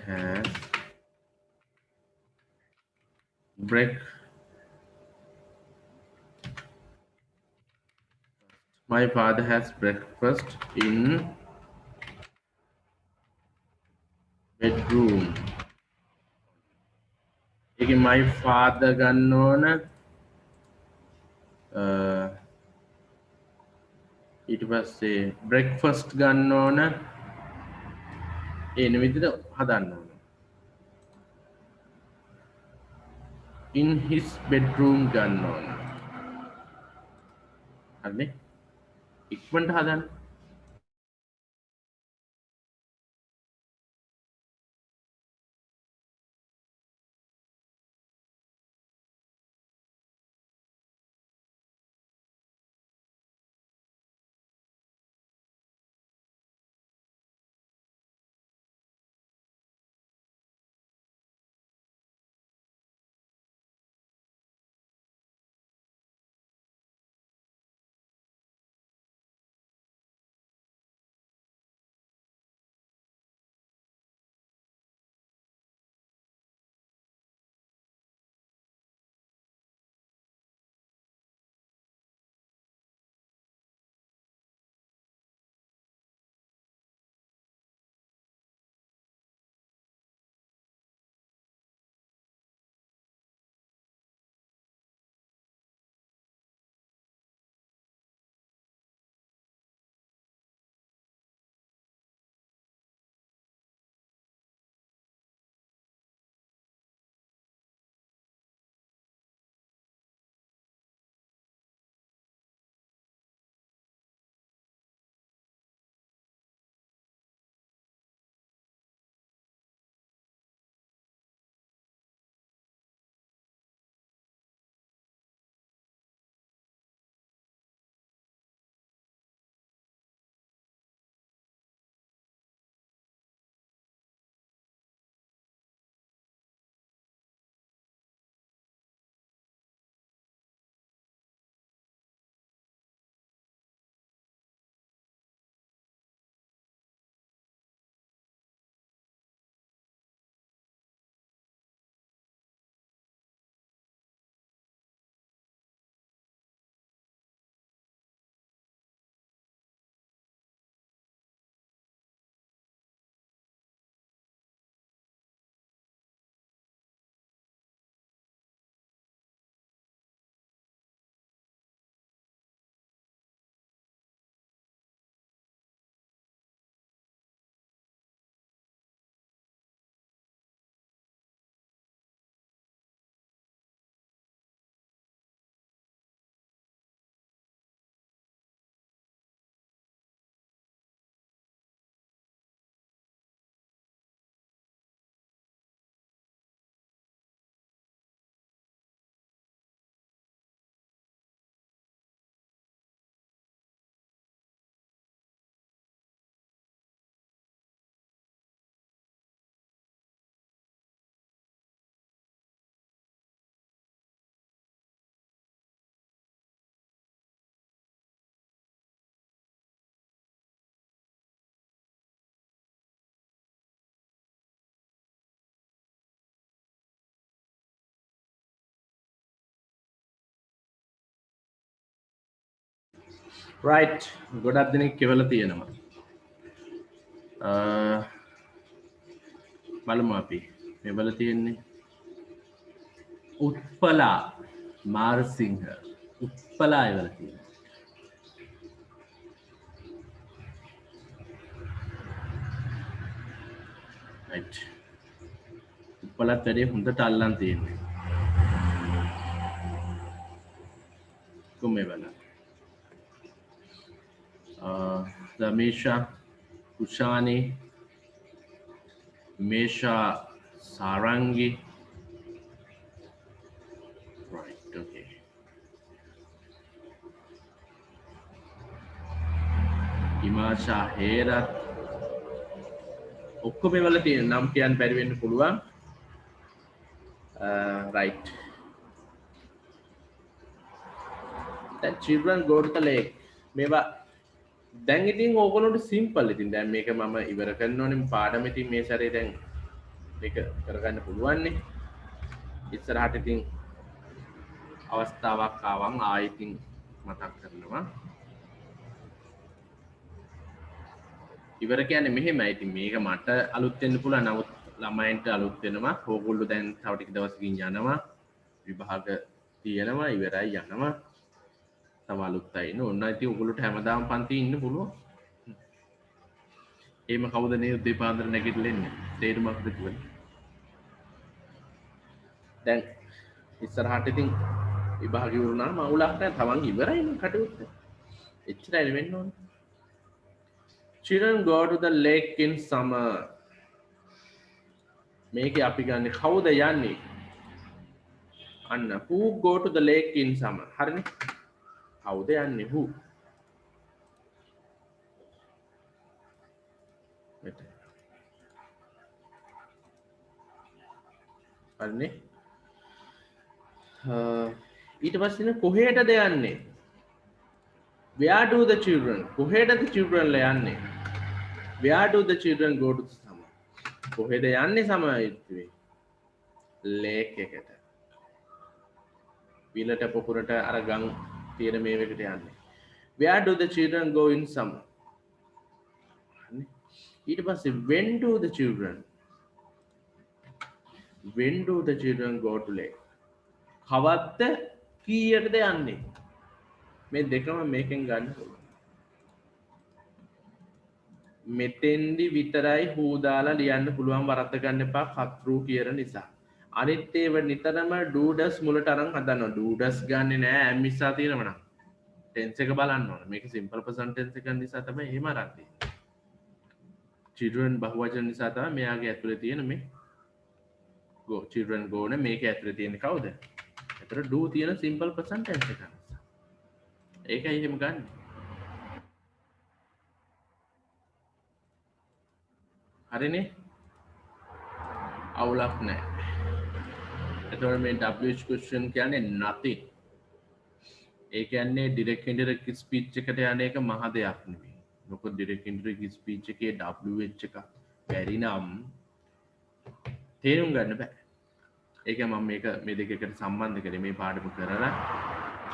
Speaker 1: has breakfast in bedroom. ඒක my father ගන්න ඕන. ඊට පස්සේ breakfast ගන්න ඕන. එන විදිහට හදන්න ඕන. in his bedroom ගන්න ඕන. හරිනේ? ඉක්මනට හදන්න. right ගොඩක් දෙනෙක් කෙවලා තියෙනවා බලමු අපි මෙවල තියෙන්නේ උත්පලා මාරසිංහ උත්පලා ඉවල තියෙනවා right උත්පලත් වැඩේ හොඳට අල්ලන් තියෙන්නේ කොහොම වෙලා Ramisha, Kushani, Mesha, Sarangi. Right, okay. Imasha Herat. ඔක්කොම වල තියෙන නම් කියන්න බැරි වෙන්න පුළුවන්. Right. That children go to the lake. මේවා දැන් ඉතින් ඕගොල්ලන්ට සිම්පල් ඉතින් දැන් මේක මම ඉවර කරන්න ඕනේ පාඩම ඉතින් මේ සැරේ දැන් මේක කරගන්න පුළුවන් නේ ඉස්සරහට ඉතින් අවස්ථාවක් ආවම ආයෙ ඉතින් මතක් කරනවා ඉවර කියන්නේ මෙහෙමයි ඉතින් මේක මට අලුත් වෙන්න පුළුවන් නමුත් ළමයින්ට අලුත් වෙනවා ඕගොල්ලෝ දැන් තව ටික දවසකින් යනවා විභාග තියෙනවා ඉවරයි යනවා තව අලුත් අය ඉන්න ඕන ඉතින් ඕගොල්ලෝට හැමදාම පන්තියේ ඉන්න පුළුවන් එහෙම කවුද නේ උදේ පාන්දර නැගිටලා ඉන්නේ තේරුමක්ද කියන්නේ දැන් ඉස්සරහට ඉතින් විභාග ඉවරුණාම අවුලක් නැහැ තමන් ඉවරයිනේ කටයුත්ත එච්චරයි වෙන්න ඕනේ Children go to the lake in summer මේකේ අපි ගන්නේ කවුද යන්නේ අන්න who go to the lake in summer හරිනේ කවුද යන්නේ who හරිනේ ඊට පස්සේ කොහෙටද යන්නේ where do the children කොහෙටද children ලා යන්නේ where do the children go to the summer කොහෙද යන්නේ සමයුත්තේ lake එකට විලට පොකුරට අර ගම් තියෙන මේවකට යන්නේ where do the children go in summer ඊට පස්සේ when do the children go to lake කවද්ද කීයටද යන්නේ මේ දෙකම මේකෙන් ගන්න පුළුවන් මෙතෙන්දි විතරයි හූ දාලා ලියන්න පුළුවන් වරද්ද ගන්න එපා කත්රු කියන නිසා අනිත් ඒව නිතරම ඩූඩස් මුලට අරන් හදනවා ඩූඩස් ගන්නෙ නෑ ඇම් ඉස්සා තියෙනවනම් ටෙන්ස් එක බලන්න ඕන මේක සිම්පල් ප්‍රසන්ට් ටෙන්ස් එක නිසා තමයි එහෙම අරන් තියෙන්නේ children බහුවචන නිසා තමයි මෙයාගේ ඇතුලේ තියෙන මේ go children go නේ මේක ඇතුලේ තියෙන්නේ කවුද ඒතර do තියෙන සිම්පල් ප්‍රසන්ට් ටෙන්ස් එක නිසා ඒකයි එහෙම ගන්න හරිනේ අවුලක් නැහැ එතකොට මේ WH question කියන්නේ nothing ඒ කියන්නේ direct indirect speech එකට යන එක මහ දෙයක් නෙවෙයි මොකද direct indirect speech එකේ WH එක බැරි නම් තේරුම් ගන්න බෑ ඒක මම මේක මේ දෙක එකට සම්බන්ධ කරේ මේ පාඩම කරලා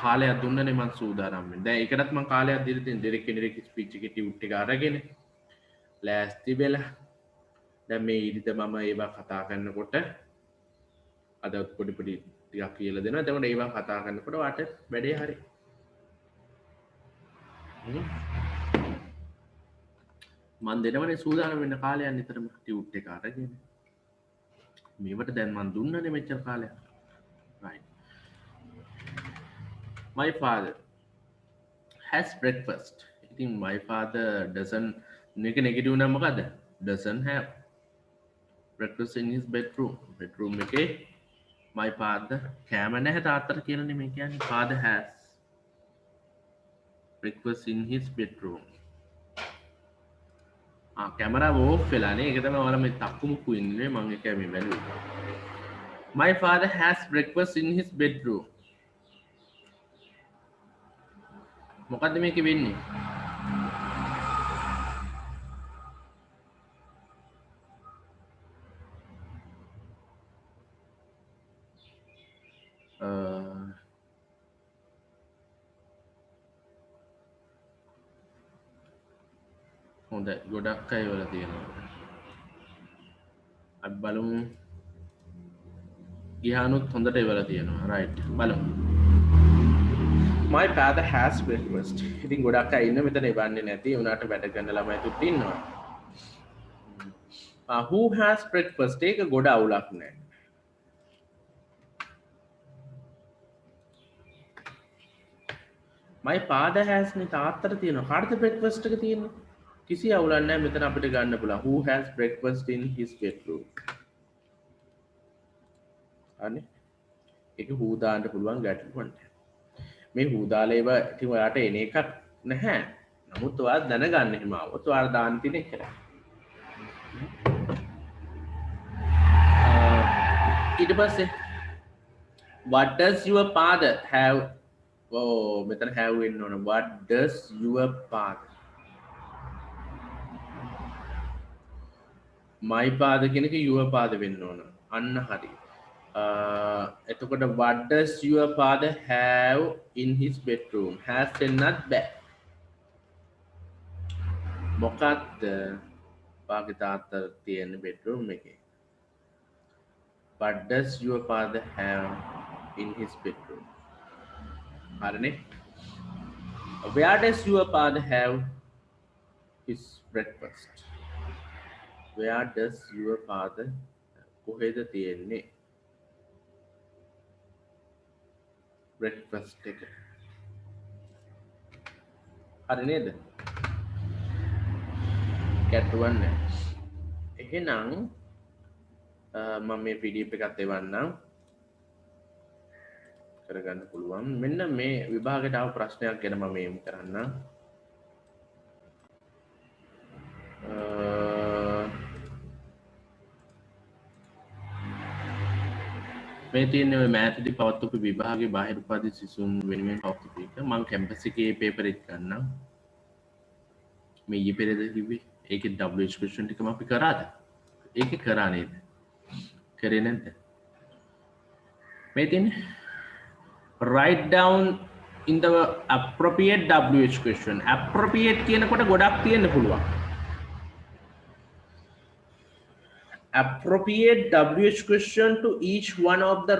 Speaker 1: කාලයක් දුන්නනේ මම සූදානම් වෙන්නේ දැන් ඒකටත් මම කාලයක් දීලා තියෙන direct indirect speech එකේ ටියුට් එක අරගෙන ලෑස්ති වෙලා දැන් මේ ඉරිද මම ඒවා කතා කරනකොට අද පොඩි පොඩි ටිකක් කියලා දෙනවා එතකොට ඒවා කතා කරනකොට වාට වැඩේ හරි මන් දෙනවනේ සූදානම් වෙන්න කාලයක් නිතරම ටියුට් එක අරගෙන මේවට දැන් මන් දුන්නනේ මෙච්චර කාලයක් right my father has breakfast ඉතින් my father doesn't මේක නෙගටිව් නම් මොකද්ද doesn't have breakfast in his bedroom එකේ my father කෑම නැහැ තාත්තට කියලා නෙමෙයි කියන්නේ father has breakfast in his bedroom කැමරාව ඕෆ් වෙලානේ ඒක තමයි ඔයාලා මේ තක්කු මුක්කු ඉන්නේ මම ඒක මේ බැලුවා my father has breakfast in his bedroom මොකද්ද මේකේ වෙන්නේ හොඳ ගොඩක් අය වල තියෙනවා. අපි බලමු. ගියානුත් හොඳට ඉවර තියෙනවා. right. බලමු. My father has breakfast. ඉතින් ගොඩක් අය ඉන්න මෙතන ඉවන්නේ නැති උනාට වැඩ කරන ළමයි තුත් ඉන්නවා. Who has breakfast? ඒක ගොඩ අවුලක් නෑ. My father has නේ තාත්තට තියෙනවා. කාටද breakfast එක තියෙන්නේ? කිසි අවුලක් නැහැ මෙතන අපිට ගන්න පුළුවන්. Who has breakfast in his bedroom? අනේ ඒක who දාන්න පුළුවන් ගැටලුවක් නැහැ. මේ who දාලා ඒවා ඉතින් ඔයාට එන එකක් නැහැ. නමුත් ඔයා දැනගන්න හිම આવොත් ඔයාලා දාන්න තියෙන එකයි. ඊට පස්සේ what does your father have? මෙතන have වෙන්න ඕන. What does your father? my father කියන එක your father වෙන්න ඕන. අන්න හරි. එතකොට what does your father have in his bedroom? has දෙන්නත් බෑ. මොකක්ද වාගේ තාත්තට තියෙන bedroom එකේ? What does your father have in his bedroom? හරිනේ. Where does your father have his breakfast? Where does your father කොහෙද තියෙන්නේ breakfast එක? හරි නේද? ගැටුවක් නැහැ. එහෙනම් මම මේ PDF එකත් එවන්නම්. කරගන්න පුළුවන්. මෙන්න මේ විභාගයට ආව ප්‍රශ්නයක් ගැන මම යොමු කරන්නම්. මේ තියෙන්නේ ඔය මෑතදී පවත්වපු විභාගයේ බාහිර උපාධි සිසුන් වෙනුවෙන් පවත්වපු එක. මම කැම්පස් එකේ පේපර් එක ගන්නම්. මේ ඊයේ පෙරේද කිව්වේ. ඒකේ WH question ටිකම අපි කරාද? ඒකේ කරා නේද? කරේ නැද්ද? මේ තියෙන්නේ write down in the appropriate WH question. appropriate කියනකොට ගොඩක් තියෙන්න පුළුවන්. appropriate WH question to each one of the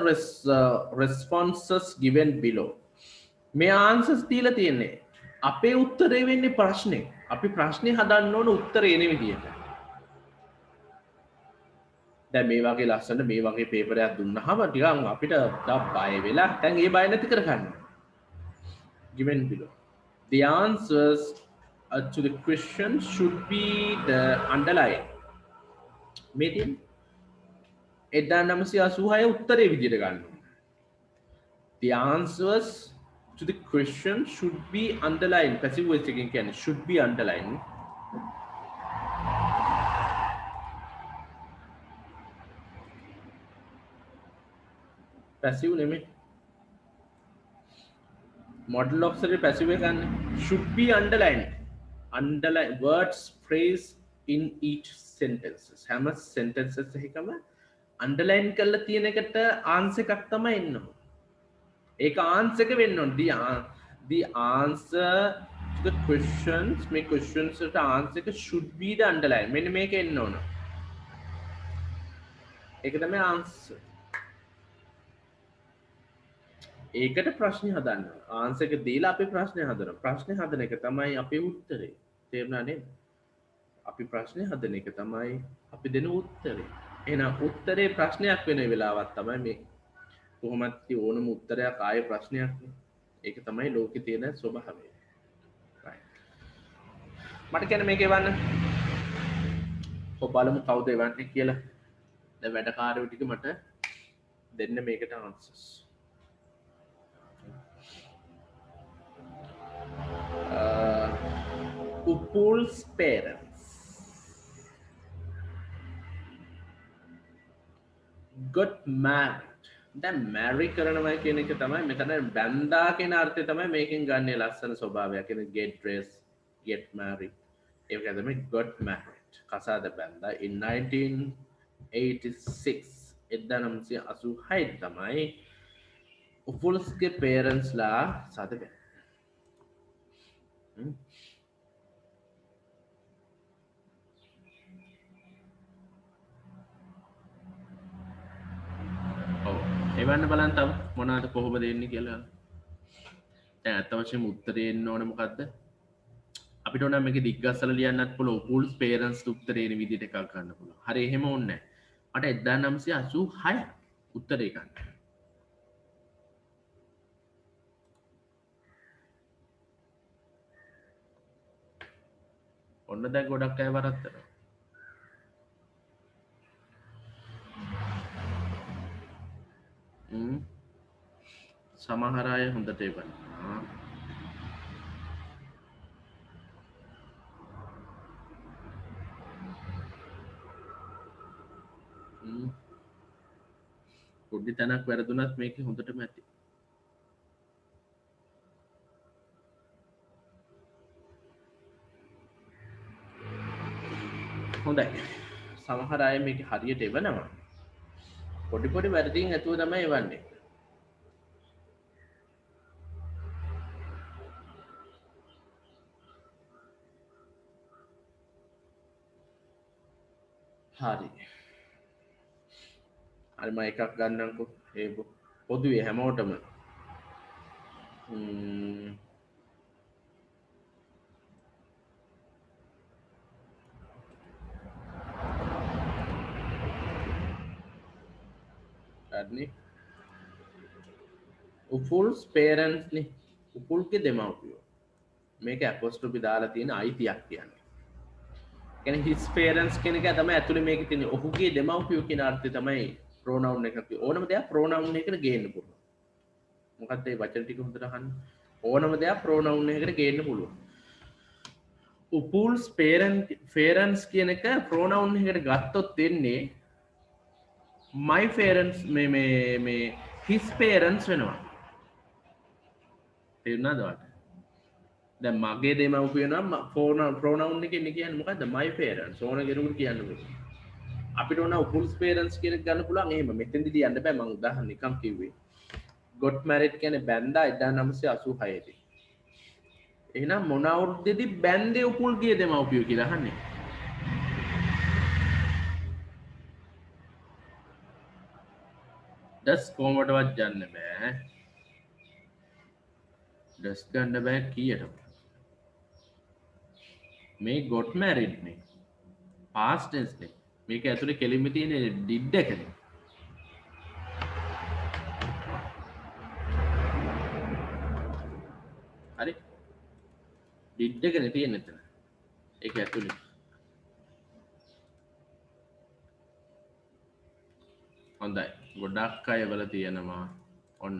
Speaker 1: responses given below. මේ answers දීලා තියෙන්නේ. අපේ උත්තරේ වෙන්නේ ප්‍රශ්නේ. අපි ප්‍රශ්නේ හදන්න ඕන උත්තරේ එන විදියට. දැන් මේ වගේ ලස්සන මේ වගේ පේපර් එකක් දුන්නාම ටිකක් අපිට බය වෙලා දැන් ඒ බය නැති කරගන්න. Given below. The answers to the question should be the underline. මේ තියෙන්නේ 1986 උත්තරේ විදියට ගන්න. The answers to the question should be underlined. Passive voice එකෙන් කියන්නේ should be underlined. passive නෙමෙයි. model auxiliary passive එක ගන්න. should be underlined. Underline words phrase in each sentences. හැම sentences එකකම underline කරලා තියෙන එකට answer එකක් තමයි එන්න ඕන. ඒක answer එක වෙන්න ඕන. The answer to the questions මේ questions වලට answer එක should be the underline. මෙන්න මේක එන්න ඕන. ඒක තමයි answer. ඒකට ප්‍රශ්නේ හදන්න. answer එක දීලා අපි ප්‍රශ්නේ හදනවා. ප්‍රශ්නේ හදන එක තමයි අපේ උත්තරේ. තේරුණා නේද? අපි ප්‍රශ්නේ හදන එක තමයි අපි දෙන උත්තරේ. එහෙනම් උත්තරේ ප්‍රශ්නයක් වෙන වෙලාවක් තමයි මේ. කොහොමත් ඕනම උත්තරයක් ආයේ ප්‍රශ්නයක් නේ. ඒක තමයි ලෝකේ තියෙන ස්වභාවය. මට කියන්නේ මේක එවන්න. ඔබ බලමු කවුද එවන්නේ කියලා. දැන් වැඩකාරයෝ ටික මට දෙන්න මේකට answers. Upul's parents got married. දැන් marry කරනවා කියන එක තමයි මෙතන බැඳා කියන අර්ථය තමයි මේකෙන් ගන්න ලස්සන ස්වභාවයක්. කියන්නේ get dressed, get married. ඒක තමයි got married. කසාද බැඳා in 1986 1986 තමයි උපුල්ස්ගේ parents ලා සාද බැඳා. එවන්න බලන්න තව මොනවද කොහොමද එන්නේ කියලා. දැන් අත වශයෙන්ම උත්තරේ එන්න ඕනේ මොකද්ද? අපිට ඕන මේක දිග්ගස්සල ලියන්නත් පුළුවන්. පූල්ස් පේරන්ට්ස් උත්තරේ එන විදිහට එකක් ගන්න පුළුවන්. හරි එහෙම ඕනේ නැහැ. මට 1986 උත්තරේ ගන්න. ඔන්න දැන් ගොඩක් අය වරද්දනවා. සමහර අය හොඳට එවනවා. පොඩි තැනක් වැරදුනත් මේක හොඳටම ඇති. හොඳයි. සමහර අය මේක හරියට එවනවා. පොඩි පොඩි වැරදින් ඇතුව තමයි එවන්නේ. හරි. හරි මම එකක් ගන්නම්කෝ. ඒ පොදුවේ හැමෝටම හරිනේ. උපුල්ස් පේරන්ට්ස් නේ. උපුල්ගේ දෙමව්පියෝ. මේක අපොස්ට්‍රොෆි දාලා තියෙන අයිතියක් කියන්නේ. කියන්නේ his parents කියන එක තමයි ඇතුලේ මේකේ තියෙන්නේ. ඔහුගේ දෙමව්පියෝ කියන අර්ථය තමයි pronoun එකක්. ඕනම දෙයක් pronoun එකකට ගේන්න පුළුවන්. මොකක්ද මේ වචන ටික හොඳට අහන්න. ඕනම දෙයක් pronoun එකකට ගේන්න පුළුවන්. උපුල්ස් parents කියන එක pronoun එකකට ගත්තොත් වෙන්නේ my parents මේ his parents වෙනවා. තේරුණාද ඔයාලට? දැන් මගේ දෙමව්පියෝ නම් pronoun එකේ ඉන්නේ කියන්නේ මොකද්ද? my parents. ඕන කෙනෙකුට කියන්න පුළුවන්. අපිට ඕන උපුල්ස් parents කියන එක ගන්න පුළුවන්. එහෙම මෙතෙන්දි කියන්න බෑ. මම උදාහරණ නිකන් කිව්වේ. got married කියන්නේ බැන්දා 1986 දී. එහෙනම් මොන අවුරුද්දේදී බැන්දේ උපුල්ගේ දෙමව්පියෝ කියලා අහන්නේ? ඩස් කොහොමදවත් යන්න බෑ. ඩස් ගන්න බෑ කීයට? මේ got married නේ. past tense නේ. මේක ඇතුලේ කෙලින්ම තියෙන did එකනේ. හරි? did එකනේ තියෙන්නේ එතන. ඒක ඇතුලේ. හොඳයි. ගොඩක් අය වල තියෙනවා ඔන්න.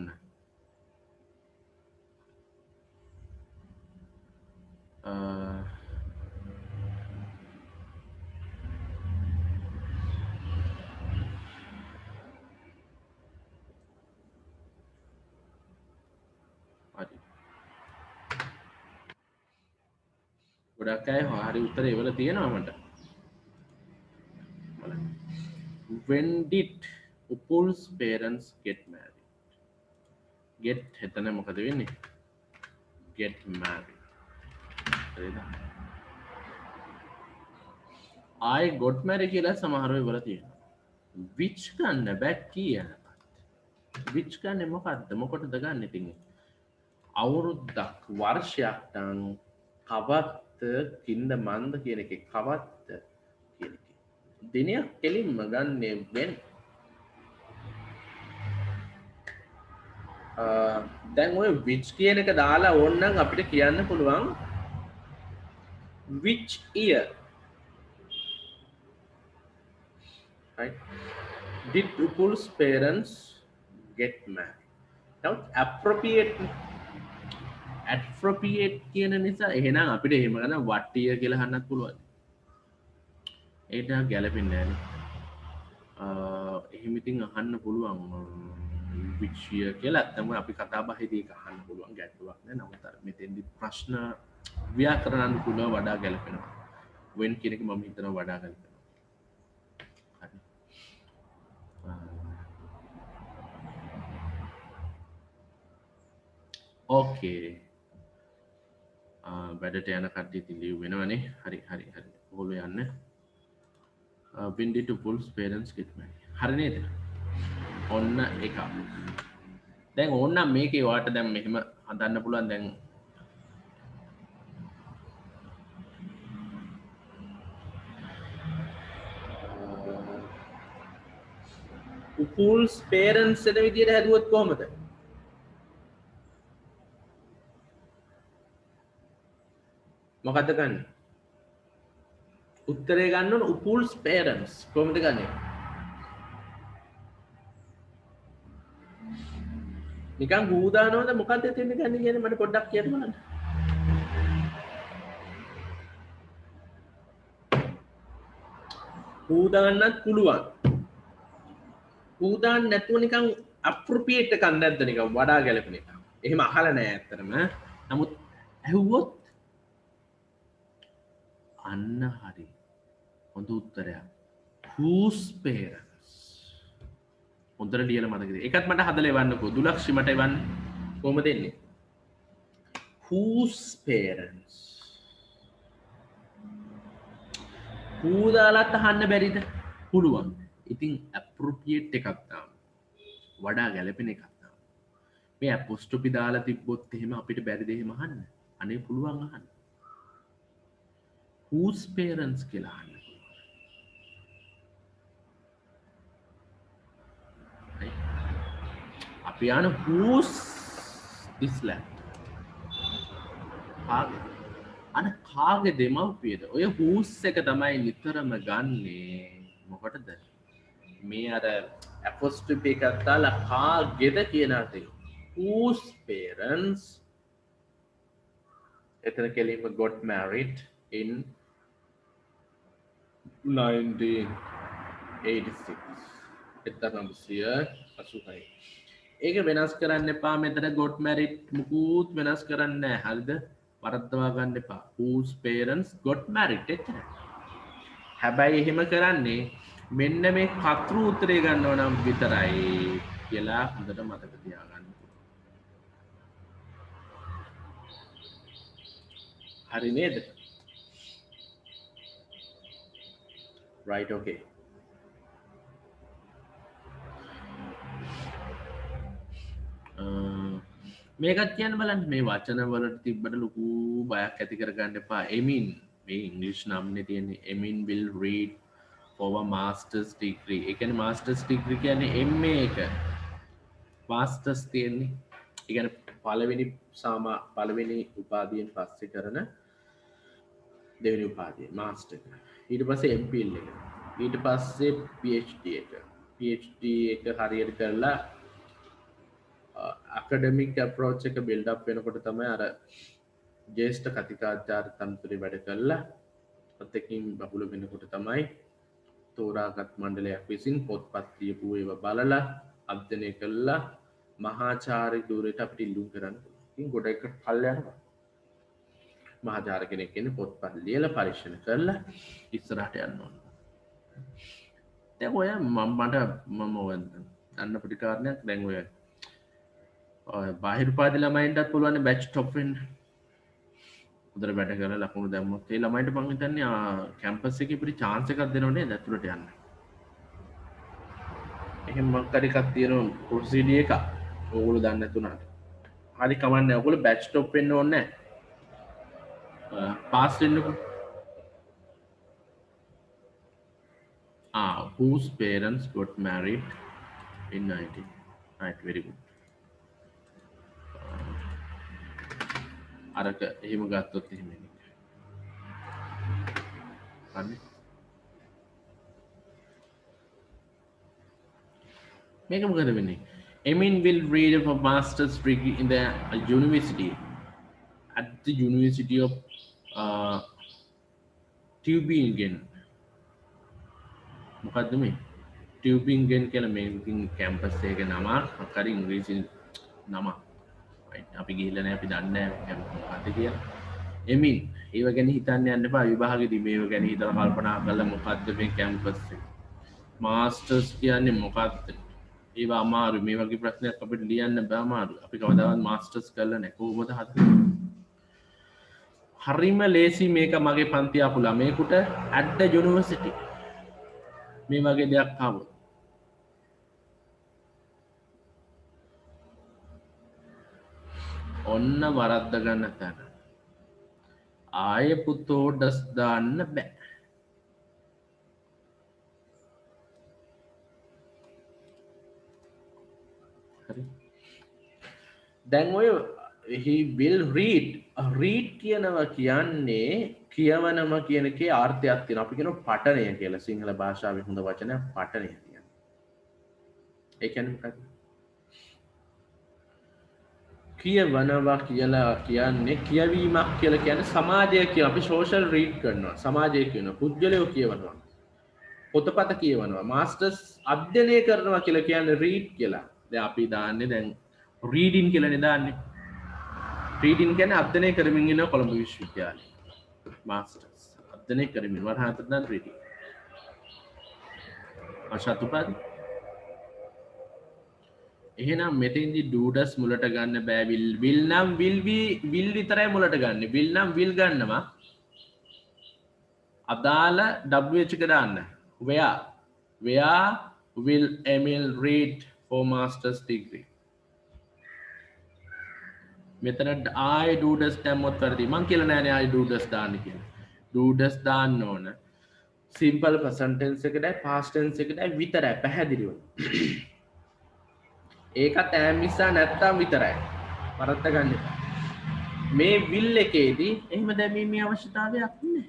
Speaker 1: ගොඩක් අය හරි උත්තරේ වල තියෙනවා මට. When did Upul's parents get married? Get එතන මොකද වෙන්නේ? Get married. හරිද? I got married කියලා සමහර වෙලාවල තියෙනවා. Which ගන්න බෑ කියනපත්. Which ගන්නේ මොකද්ද? මොකටද ගන්න ඉතින්? අවුරුද්දක් වර්ෂයක් නම් කවත්ත කින්ද මන්ද කියන එකේ කවත්ත කියන එක. දිනයක් කෙලින්ම ගන්නේ when. දැන් ඔය which කියන එක දාලා ඕනනම් අපිට කියන්න පුළුවන් which year. Right? Did Upul's parents get married? Now appropriate කියන නිසා එහෙනම් අපිට එහෙම ගන්න what year කියලා අහන්නත් පුළුවන්. ඒක ගැලපෙන්නේ නැහැ. එහෙම ඉතින් අහන්න පුළුවන් which year කියලා. නැත්නම් අපි කතා බහේදී ඒක අහන්න පුළුවන් ගැටලුවක් නෑ. නමුත් අර මෙතෙන්දි ප්‍රශ්න ව්‍යාකරණ අනුකූලව වඩා ගැලපෙනවා. when කියන එක මම හිතනවා වඩා ගැලපෙනවා. හරි. ඕකේ. වැඩට යන කට්ටිය ඉතින් ලීව් වෙනවනේ. හරි. ඔයගොල්ලෝ යන්න. When did Upul's parents get married? හරි නේද? ඔන්න එකක්. දැන් ඕන්නම් මේකේ වාට දැන් මෙහෙම හදන්න පුළුවන් දැන් උපූල්ස් පේරන්ට්ස් එන විදියට හැදුවොත් කොහමද? මොකද්ද ගන්න? උත්තරේ ගන්න ඕන උපූල්ස් පේරන්ට්ස් කොහමද ගන්නේ? නිකන් හූ දානවද මොකද්ද එතෙන් ගන්නේ කියන්නේ මට පොඩ්ඩක් කියන්න බලන්න. හූ දාන්නත් පුළුවන්. හූ දාන්න නැතුව නිකන් අප්‍රොප්‍රියේට් එකක් නැද්ද නිකන් වඩා ගැලපෙන එක. එහෙම අහලා නැහැ ඇත්තටම. නමුත් ඇහුවොත් අන්න හරි. හොඳ උත්තරයක්. whose parents? හොඳට ලියලා මතකද? ඒකත් මට හදලා එවන්නකෝ. දුලක්ෂි මට එවන්න. කොහොමද එන්නේ? whose parents? who දාලාත් අහන්න බැරිද? පුළුවන්. ඉතින් appropriate එකක් දාමු. වඩා ගැලපෙන එකක් දාමු. මේ apostrophe දාලා තිබ්බොත් එහෙම අපිට බැරිද එහෙම අහන්න? අනේ පුළුවන් අහන්න. whose parents කියලා අහන්න. අපි යන whose this land? කාගේ? අන කාගේ දෙමව්පියද? ඔය whose එක තමයි නිතරම ගන්නේ. මොකටද? මේ අර apostrophe එකක් දාලා කාගේද කියන අර්ථය. whose parents එතන කෙලින්ම got married in 1986. 1986. ඒක වෙනස් කරන්න එපා මෙතන got married මුකුත් වෙනස් කරන්න නැහැ. හරිද? වරද්දවා ගන්න එපා. whose parents got married එච්චරයි. හැබැයි එහෙම කරන්නේ මෙන්න මේ කතෘ උත්තරේ ගන්නව නම් විතරයි කියලා හොඳට මතක තියාගන්න. හරි නේද? right okay. මේකත් කියන්න බලන්න මේ වචන වලට තිබ්බට ලොකු බයක් ඇති කරගන්න එපා. එමින් මේ ඉංග්‍රීසි නම්නේ තියෙන්නේ එමින් will read for a master's degree. ඒ කියන්නේ master's degree කියන්නේ MA එක. masters තියෙන්නේ. ඒ කියන්නේ පළවෙනි උපාධියෙන් පස්සේ කරන දෙවෙනි උපාධිය master එක. ඊට පස්සේ MPhil එක. ඊට පස්සේ PhD එක. PhD එක හරියට කරලා academic approach එක build up වෙනකොට තමයි අර ජේෂ්ඨ කතිකාචාර්ය තනතුරේ වැඩ කරලා ප්‍රතිකින් බහුල වෙනකොට තමයි තෝරාගත් මණ්ඩලයක් විසින් පොත්පත් ලියපු ඒවා බලලා අධ්‍යයනය කළා මහාචාර්ය ධූරයට අපිට ඉල්ලුම් කරන්න. ඉතින් ගොඩ එක කල් යනවා. මහාචාර්ය කෙනෙක් ඉන්නේ පොත්පත් ලියලා පරීක්ෂණ කරලා ඉස්සරහට යන්න ඕන. දැන් ඔය මම දන්න පොඩි කාරණයක් දැන් ඔය බාහිර උපාධි ළමයින්ටත් පුළුවන් බැච් ටොප් වෙන්න. උදේ වැඩ කරලා ලකුණු දැම්මොත් ඒ ළමයින්ට මම හිතන්නේ කැම්පස් එකේ පොඩි chance එකක් දෙනව නේද ඇතුළට යන්න. එහෙම මොකක් හරි එකක් තියෙනවා ප්‍රොසීඩියර් එක. ඕගොල්ලෝ දන්නේ නැතුණාට. හරි කමන්නේ ඔයගොල්ලෝ බැච් ටොප් වෙන්න ඕනේ නැහැ. Pass වෙන්නකෝ. Whose parents got married in 19. Right, very good. අරක එහෙම ගත්තොත් එහෙම එන්නේ. හරි. මේක මොකද වෙන්නේ? Emin will read for master's degree in the university at the University of Tübingen. මොකද්ද මේ? Tübingen කියලා මේ ඉතින් කැම්පස් එකේ නම හරි ඉංග්‍රීසි නම. අපි ගිහිල්ලා නැහැ අපි දන්නේ නැහැ මොකක්ද කියලා. එමින් ඒව ගැන හිතන්න යන්න එපා විභාගෙදී මේව ගැන හිතලා කල්පනා කරලා මොකද්ද මේ කැම්පස් එක. මාස්ටර්ස් කියන්නේ මොකක්ද? ඒවා අමාරු මේ වගේ ප්‍රශ්නයක් අපිට ලියන්න බෑ අමාරු. අපි කවදාවත් මාස්ටර්ස් කරලා නැහැ. කොහොමද හදන්නේ? හරිම ලේසි මේක මගේ පන්ති ආපු ළමයෙකුට at the university මේ වගේ දෙයක් ආවොත් ඔන්න වරද්ද ගන්න තැන. ආය පුතෝඩස් දාන්න බෑ. හරි. දැන් ඔය he will read කියනවා කියන්නේ කියවනම කියන එකේ අර්ථයක් තියෙනවා. අපි කියනවා පඨනය කියලා. සිංහල භාෂාවේ හොඳ වචනයක් පඨනය කියන්නේ. ඒ කියන්නේ මොකක්ද? කියවනවා කියලා කියන්නේ කියවීමක් කියලා කියන්නේ සමාජය කියන අපි සෝෂල් රීඩ් කරනවා. සමාජය කියනවා. පුද්ගලයෝ කියවනවා. පොතපත කියවනවා. මාස්ටර්ස් අධ්‍යයනය කරනවා කියලා කියන්නේ රීඩ් කියලා. දැන් අපි දාන්නේ දැන් රීඩින් කියලානේ දාන්නේ. රීඩින් කියන්නේ අධ්‍යයනය කරමින් ඉන්න කොළඹ විශ්වවිද්‍යාලයේ. මාස්ටර්ස් අධ්‍යයනය කරමින් වරහාන්තර දාන රීඩින්. අශතුපාදි එහෙනම් මෙතෙන්දි ඩූඩස් මුලට ගන්න බෑ විල් නම් විල් විතරයි මුලට ගන්න. විල් නම් විල් ගන්නවා. අදාළ WH එක දාන්න. where will Emil read for master's degree? මෙතන I ඩූඩස් දැම්මොත් වැරදි. මං කියලා නෑනේ I ඩූඩස් දාන්න කියලා. ඩූඩස් දාන්න ඕන. Simple present tense එකටයි past tense එකටයි විතරයි පැහැදිලිව. ඒකත් ඈම් නිසා නැත්තම් විතරයි. වරද්ද ගන්න එපා. මේ will එකේදී එහෙම දැමීමේ අවශ්‍යතාවයක් නැහැ.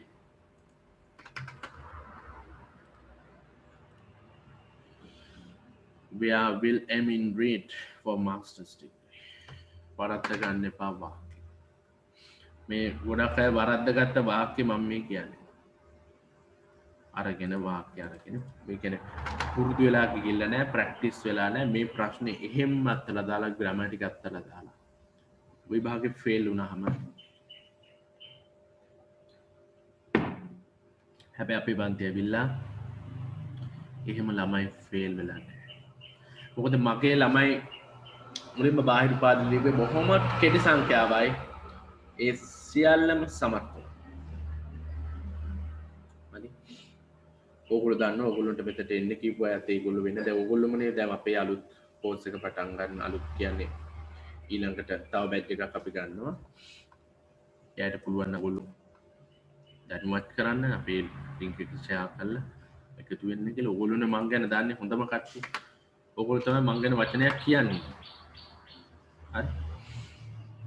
Speaker 1: Where will Emin read for master's degree? වරද්ද ගන්න එපා වාක්‍ය. මේ ගොඩක් අය වරද්ද ගත්ත වාක්‍ය මම මේ කියන්නේ. අරගෙන වාක්‍ය අරගෙන මේ කියන්නේ පුරුදු වෙලා ගිහිල්ලා නැහැ ප්‍රැක්ටිස් වෙලා නැහැ මේ ප්‍රශ්නේ එහෙම අත්තලා දාලා ග්‍රැමටික් අත්තලා දාලා විභාගේ ෆේල් වුණාම හැබැයි අපි බන්ති ඇවිල්ලා එහෙම ළමයි ෆේල් වෙලා නැහැ. මොකද මගේ ළමයි මුලින්ම බාහිර උපාධි ලිපේ බොහොම කෙටි සංඛ්‍යාවයි ඒ සියල්ලම සමත් වුණා. ඕගොල්ලෝ දන්නවා ඕගොල්ලන්ට මෙතට එන්න කිව්ව අයත් ඒගොල්ලෝ වෙන්නේ. දැන් ඕගොල්ලෝමනේ දැන් අපේ අලුත් කෝස් එක පටන් ගන්න අලුත් කියන්නේ ඊළඟට තව බැච් එකක් අපි ගන්නවා. එයාට පුළුවන් නගොල්ලෝ දැනුවත් කරන්න අපේ ලින්ක් එක ෂෙයා කරලා එකතු වෙන්න කියලා. ඕගොල්ලෝනේ මං ගැන දන්නේ හොඳම කට්ටිය. ඕගොල්ලෝ තමයි මං ගැන වචනයක් කියන්නේ. හරි.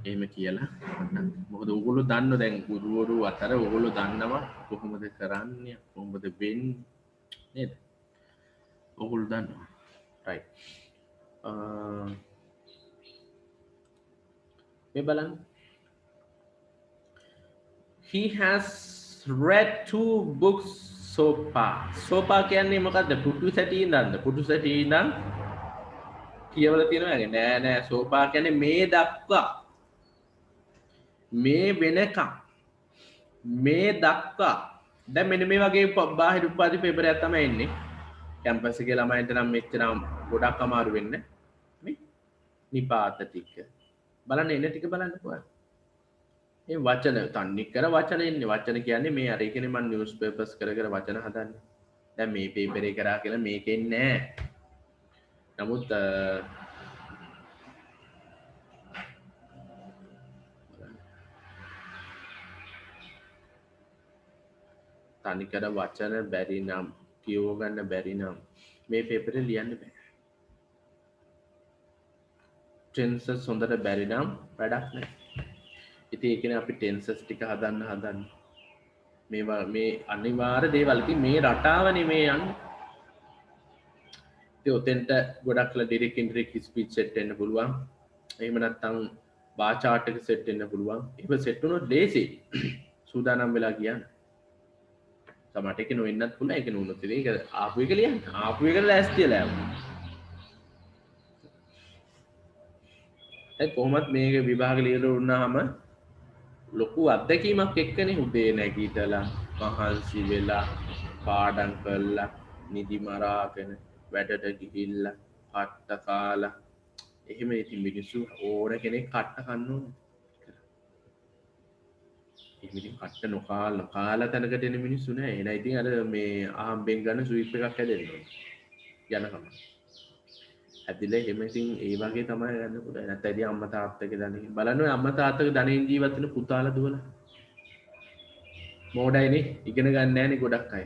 Speaker 1: එහෙම කියලා මොකද ඕගොල්ලෝ දන්නව දැන් ගුරුවරු අතර ඕගොල්ලෝ දන්නවා කොහොමද කරන්නේ කොහොමද වෙන්නේ නේද? ඕගොල්ලෝ දන්නවා. රයිට්. මේ බලන්න. He has read 2 books so far. So far කියන්නේ මොකද්ද? පුටු සැටි ඉඳන්ද? පුටු සැටි ඉඳන් කියවලා තියෙනවා නෑ so far කියන්නේ මේ දක්වා මේ වෙනකම් මේ දක්වා දැන් මෙන්න මේ වගේ බාහිර උපාධි පේපර් එකක් තමයි එන්නේ කැම්පස් එකේ ළමයින්ට නම් මෙච්චරම ගොඩක් අමාරු වෙන්නේ මේ නිපාත ටික බලන්න එන ටික බලන්නකෝ මේ වචන තන්නේ කර වචන එන්නේ වචන කියන්නේ මේ අර එකනේ මම නිවුස් පේපර්ස් කර වචන හදන්නේ දැන් මේ පේපර් එක කරා කියලා මේකෙන් නෑ නමුත් තනිකර වචන බැරි නම් කියව ගන්න බැරි නම් මේ පේපර් එක ලියන්න බෑ. ටෙන්සස් හොඳට බැරි නම් වැඩක් නැහැ. ඉතින් ඒ කියන්නේ අපි ටෙන්සස් ටික හදන්න මේ අනිවාර්ය දේවල් ඉතින් මේ රටාවනේ මේ යන්නේ. ඉතින් ඔතෙන්ට ගොඩක්ලා ඩිරෙක්ට් ඉන්ඩිරෙක්ට් ස්පීච් සෙට් වෙන්න පුළුවන්. එහෙම නැත්නම් බාර් චාට් එක සෙට් වෙන්න පුළුවන්. එහෙම සෙට් වුණොත් ලේසි. සූදානම් වෙලා කියන්න. සමහරට ඒක නොවෙන්නත් පුළුවන්. ඒක නුනොත් ඒක ආපු එක ලියන්න. ආපු එක ලෑස්තිලා යන්න. ඒ කොහොමත් මේක විභාග ලියලා වුණාම ලොකු අත්දැකීමක් එක්කනේ උදේ නැගිටලා මහන්සි වෙලා පාඩම් කරලා නිදි මරාගෙන වැඩට ගිහිල්ලා කට්ට කාලා එහෙම ඉතින් මිනිස්සු ඕන කෙනෙක් කට්ට කන්න ඕනේ. එහෙම ඉතින් කට්ට නොකාලා තැනකට එන මිනිස්සු නෑ. එහෙනම් ඉතින් අර මේ අහම්බෙන් ගන්න ස්විප් එකක් හැදෙන්න ඕනේ. යනකම. ඇතිලේ එහෙම ඉතින් ඒ වගේ තමයි ගන්න පුළුවන්. නැත්නම් ඉතින් අම්මා තාත්තගේ ධනෙ. බලන්න ඔය අම්මා තාත්තගේ ධනෙන් ජීවත් වෙන පුතාලා දුවලා. මෝඩයිනේ ඉගෙන ගන්න නැහැ නේ ගොඩක් අය.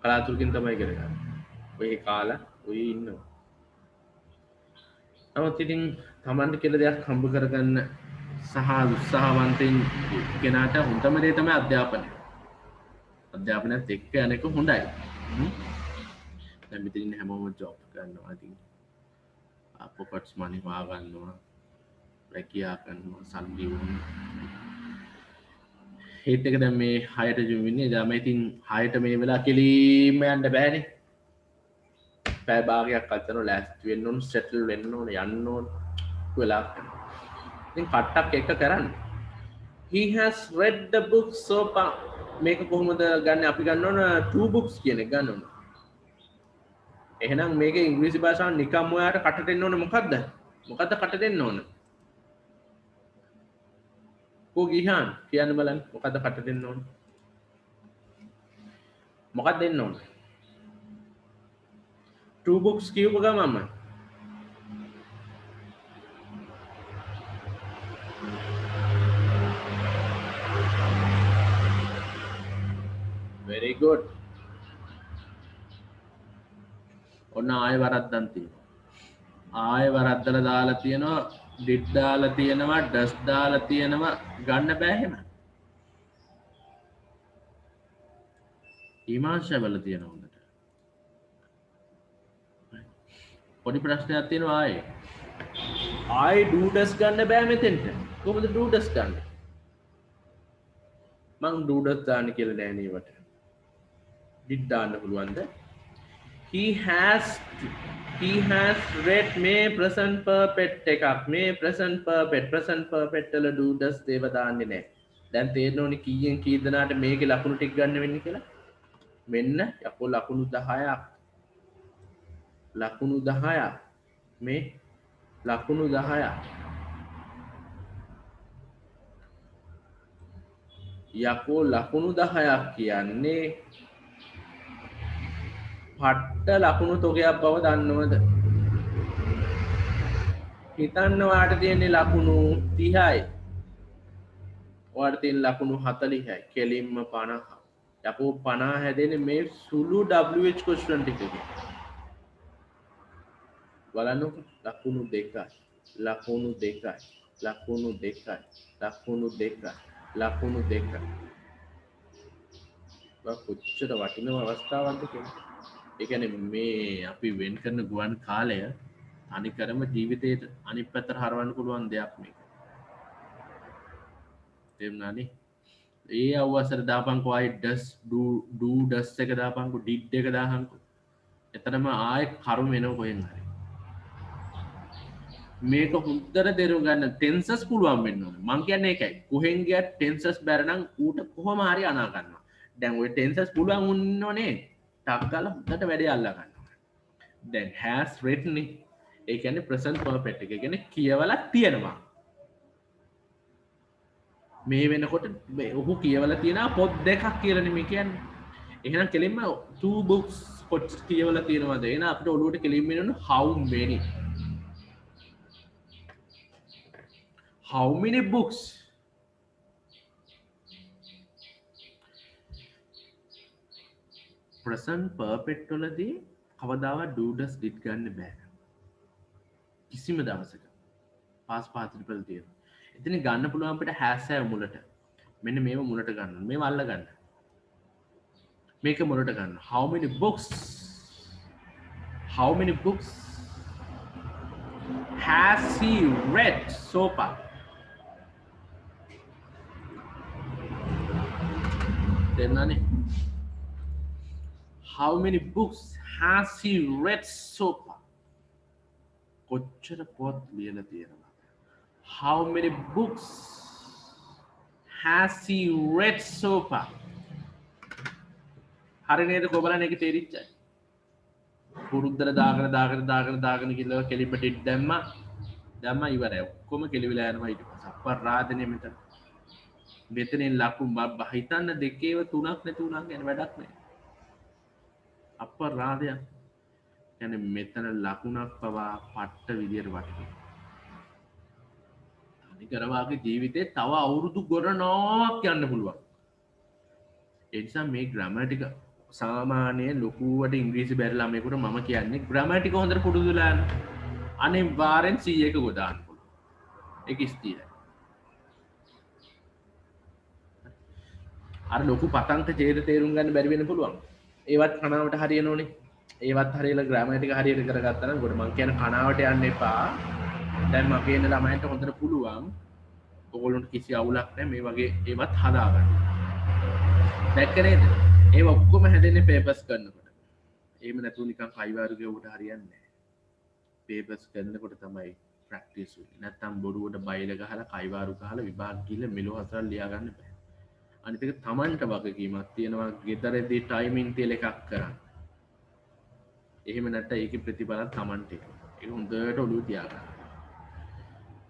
Speaker 1: කලාතුරකින් තමයි ඉගෙන ගන්න. ඔය කාලා ඔය ඉන්නවා. නමුත් ඉතින් Tamanට කියලා දෙයක් හම්බ කරගන්න සහ උත්සාහවන්තයින් කෙනාට හොඳම දේ තමයි අධ්‍යාපනය. අධ්‍යාපනයත් එක්ක යන එක හොඳයි. දැන් මෙතන හැමෝම ජොබ් කරනවා ඉතින් පොකට්ස් මනි හොයා ගන්නවා රැකියා කරනවා සල්ලි වුණ ඒත් එක දැන් මේ 6ට ජොයින් වෙන්නේ දැන් ඉතින් 6ට මේ වෙලාව කෙලින්ම යන්න බෑනේ පැය භාගයක් අතන ලෑස්ති වෙන්න ඕන සෙටල් වෙන්න ඕන යන්න ඕන වෙලාවක් ඉතින් කට්ටක් එක කරන්න he has read the book so මේක කොහොමද ගන්න අපි ගන්න ඕන 2 books කියන එක ගන්න ඕන එහෙනම් මේක ඉංග්‍රීසි භාෂාව නිකම්ම ඔයාට කට දෙන්න ඕන මොකද්ද කට දෙන්න ඕන කෝ ගිහාන් කියන්න බලන්න මොකද්ද කට දෙන්න ඕන මොකක්ද දෙන්න ඕන 2 books කියව ගමම very good ඔන්න ආයෙ වරද්දන් තියෙනවා ආයෙ වරද්දලා දාලා තියෙනවා did දාලා තියෙනවා does දාලා තියෙනවා ගන්න බෑ එහෙම ඊමාංශවල තියෙනවා හොඳට පොඩි ප්‍රශ්නයක් තියෙනවා ආයෙ do does ගන්න බෑ මෙතෙන්ට කොහොමද do does ගන්න මං do does දාන්න කියලා නෑ නේවට did දාන්න පුළුවන්ද he has read මේ present perfect එකක් මේ present perfect වල do does දේව දාන්නේ නැහැ. දැන් තේරෙනවනේ කීයෙන් කී දෙනාට මේකේ ලකුණු ටික ගන්න වෙන්නේ කියලා. මෙන්න යකෝ ලකුණු 10ක්. ලකුණු 10ක්. මේ ලකුණු 10ක්. යකෝ ලකුණු 10ක් කියන්නේ පට්ට ලකුණු තොගයක් බව දන්නවද? හිතන්න ඔයාට තියෙන ලකුණු 30යි. ඔයාට තියෙන ලකුණු 40යි. කෙලින්ම 50. යකෝ 50 හැදෙන්නේ මේ සුළු WH question ටිකකින්. බලන්නකො ලකුණු 2යි. ලකුණු 2යි. ලකුණු 2යි. ලකුණු 2යි. ලකුණු 2යි. කොච්චර වටිනා අවස්ථාවක්ද කියන්නේ? ඒ කියන්නේ මේ අපි වෙන් කරන ගුවන් කාලය අනිකරම ජීවිතේට අනිත් පැත්තට හරවන්න පුළුවන් දෙයක් මේක. තේරුණානේ? ඒ අවසර දාපන්කෝ ආයි do does එක දාපන්කෝ did එක දාහන්කෝ. එතනම ආයෙ කරුම එනවා කොහෙන් හරි. මේක හුද්දට තේරුම් ගන්න ටෙන්සස් පුළුවන් වෙන්න ඕනේ. මං කියන්නේ ඒකයි. කොහෙන් ගියත් ටෙන්සස් බැර නම් ඌට කොහොම හරි අනා ගන්නවා. දැන් ඔය ටෙන්සස් පුළුවන් වුණෝනේ. ටක් ගාලා හුද්දට වැඩේ අල්ලා ගන්නවා. දැන් has read නේ. ඒ කියන්නේ present perfect එක. ඒ කියන්නේ කියවලා තියෙනවා. මේ වෙනකොට ඔහු කියවලා තියෙනවා පොත් දෙකක් කියලා නෙමෙයි කියන්නේ. එහෙනම් කෙලින්ම 2 books කොච්චර කියවලා තියෙනවද? එහෙනම් අපිට ඔළුවට කෙලින්ම එනවා how many. How many books? Present perfect වලදී කවදාවත් do does did ගන්න බෑ. කිසිම දවසක. past participle තියෙනවා. එතන ගන්න පුළුවන් අපිට has have මුලට. මෙන්න මේව මුලට ගන්න. මේව අල්ල ගන්න. මේක මුලට ගන්න. How many books? How many books has he read so far? තේරුණානේ? How many books has he read so far? කොච්චර පොත් ලියලා තියෙනවද? How many books has he read so far? හරි නේද කොබලන එක තේරිච්චයි. පුරුද්දට දාගෙන කියලා කෙලිප ටික් දැම්මා ඉවරයි. ඔක්කොම කෙලිවිලා යනවා ඊට පස්සේ. අපරාධනේ මෙතන. මෙතනින් ලකුණු හිතන්න දෙකේව තුනක් නැති උනා කියන්නේ වැඩක් නෑ. අපරාධයක්. කියන්නේ මෙතන ලකුණක් පවා පට්ට විදියට වටිනවා. අනිකරවාගේ ජීවිතේ තව අවුරුදු ගොඩනක් යන්න පුළුවන්. ඒ නිසා මේ ග්‍රැමටික සාමාන්‍යයෙන් ලොකුවට ඉංග්‍රීසි බැරි ළමයෙකුට මම කියන්නේ ග්‍රැමටික හොඳට පුරුදු වෙලා යන්න. අනිවාර්යෙන් 100ක ගොඩාන්න පුළුවන්. ඒක ස්ථිරයි. අර ලොකු පතංක ඡේද තේරුම් ගන්න බැරි වෙන්න පුළුවන්. ඒවත් කනාවට හරියනෝනේ. ඒවත් හරියලා ග්‍රැමටික හරියට කරගත්තා නම් ගොඩ මං කියන කනාවට යන්න එපා. දැන් මගේ ඉන්න ළමයින්ට හොඳට පුළුවන්. ඔයගොල්ලන්ට කිසි අවුලක් නැහැ මේ වගේ ඒවත් හදාගන්න. දැක්ක නේද? ඒව ඔක්කොම හැදෙන්නේ පේපර්ස් කරනකොට. එහෙම නැතුව නිකන් කයිවාරු ගෙවුවට හරියන්නේ නැහැ. පේපර්ස් කරනකොට තමයි ප්‍රැක්ටිස් වෙන්නේ. නැත්තම් බොරුවට බයිල ගහලා කයිවාරු ගහලා විභාග ගිහලා මෙලෝ හතරක් ලියා ගන්න බෑ. අනිත් එක තමන්ට වගකීමක් තියෙනවා ගෙදරදී ටයිමින් තියලා එකක් කරන්න. එහෙම නැත්නම් ඒකේ ප්‍රතිඵලත් තමන්ට එනවා. ඒක හොඳට ඔළුව තියාගන්න.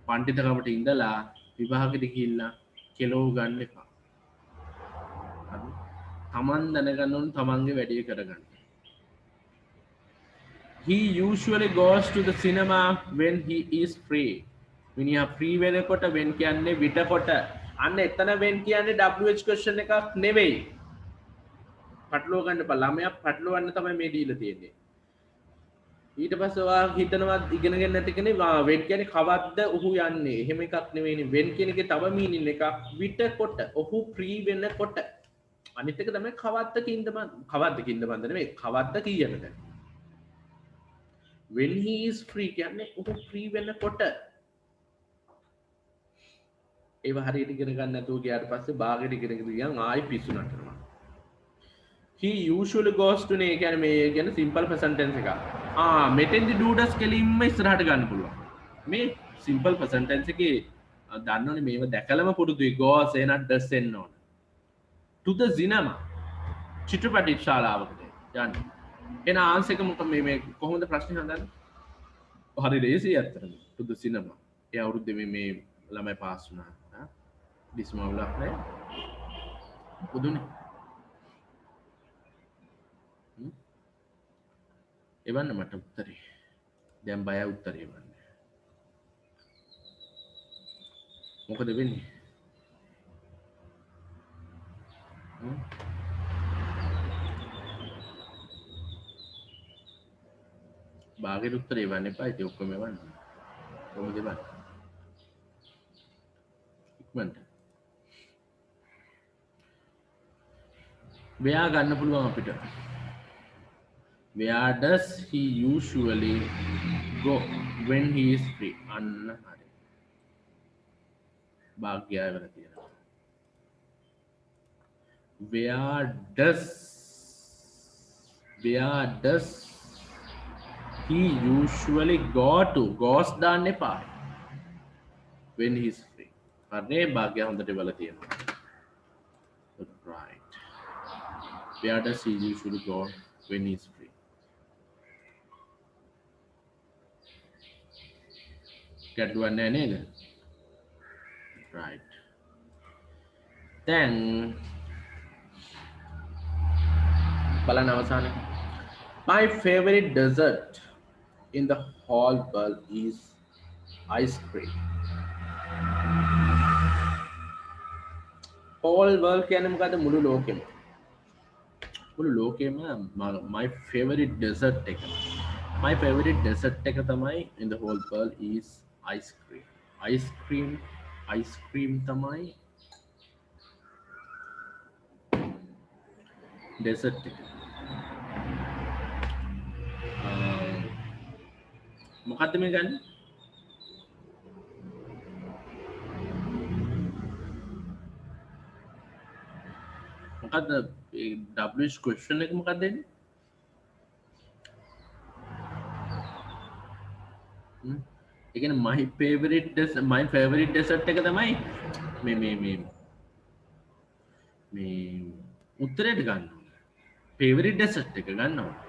Speaker 1: පඬිතුකමට ඉඳලා විභාගෙට ගිහිල්ලා කෙලෝ ගන්න එපා. හරි? තමන් දැනගන්න ඕන තමන්ගේ වැඩේ කරගන්න. He usually goes to the cinema when he is free. මිනිහා free වෙනකොට when කියන්නේ විතකොට. අන්න එතන when කියන්නේ WH question එකක් නෙවෙයි. පටලවා ගන්න එපා. ළමයා පටලවන්න තමයි මේ දීලා තියෙන්නේ. ඊට පස්සේ ඔයා හිතනවා ඉගෙනගෙන නැති කෙනේ when කියන්නේ කවද්ද ඔහු යන්නේ. එහෙම එකක් නෙවෙයිනේ. when කියන එකේ තව මීනින් එකක් විතකොට. ඔහු free වෙනකොට. අනිත් එක තමයි කවද්ද කින්ද බන්ද නෙවෙයි. කවද්ද කියනද. when he is free කියන්නේ ඔහු free වෙනකොට. ඒව හරියට ඉගෙන ගන්න නැතුව ගියාට පස්සේ බාගෙට ඉගෙන ගියන් ආයි පිස්සු නටනවා. he usually goes to නේ කියන්නේ මේ කියන්නේ simple present tense එක. මෙතෙන්දි do does කෙලින්ම ඉස්සරහට ගන්න පුළුවන්. මේ simple present tense එකේ දන්නවනේ මේව දැකලම පුරුදුයි goes එනත් does එන්න ඕන. to the cinema චිත්‍රපට ශාලාවකට යන්න. එන ආන්සර් එක මොකද මේ කොහොමද ප්‍රශ්නේ හදන්නේ? හරි ලේසියි අත්‍තරම. to the cinema. ඒ අවුරුද්දේ මේ ළමයි පාස් වුණා. ඩිස්මවුලක් නෑ. පුදුනේ. එවන්න මට උත්තරේ. දැන් බයයි උත්තරේ එවන්න. මොකද වෙන්නේ? බාගෙට උත්තරේ එවන්න එපා. ඉතින් ඔක්කොම එවන්න. කොහොමද එවන්නේ? ඉක්මනට. මෙයා ගන්න පුළුවන් අපිට. Where does he usually go when he is free? අන්න හරි. භාග්‍යය වල තියෙනවා. Where does he usually go to? Goes දාන්න එපා. When he is free. හරිනේ භාග්‍යය හොඳට වල තියෙනවා. Right. Where does he usually go when he is free? ගැටලුවක් නැහැ නේද? Right. Then බලන්න අවසානයේ my favorite dessert in the whole world is ice cream. whole world කියන්නේ මොකද්ද? මුළු ලෝකෙම. මුළු ලෝකෙම my favorite dessert එක. My favorite dessert එක තමයි in the whole world is ice cream. Ice cream තමයි dessert එක. මොකද්ද මේ ගන්න? මොකද්ද WH question එක මොකක්ද දෙන්නේ? ඒ කියන්නේ my favorite dessert එක තමයි මේ උත්තරේට ගන්න ඕනේ. favorite dessert එක ගන්න ඕනේ.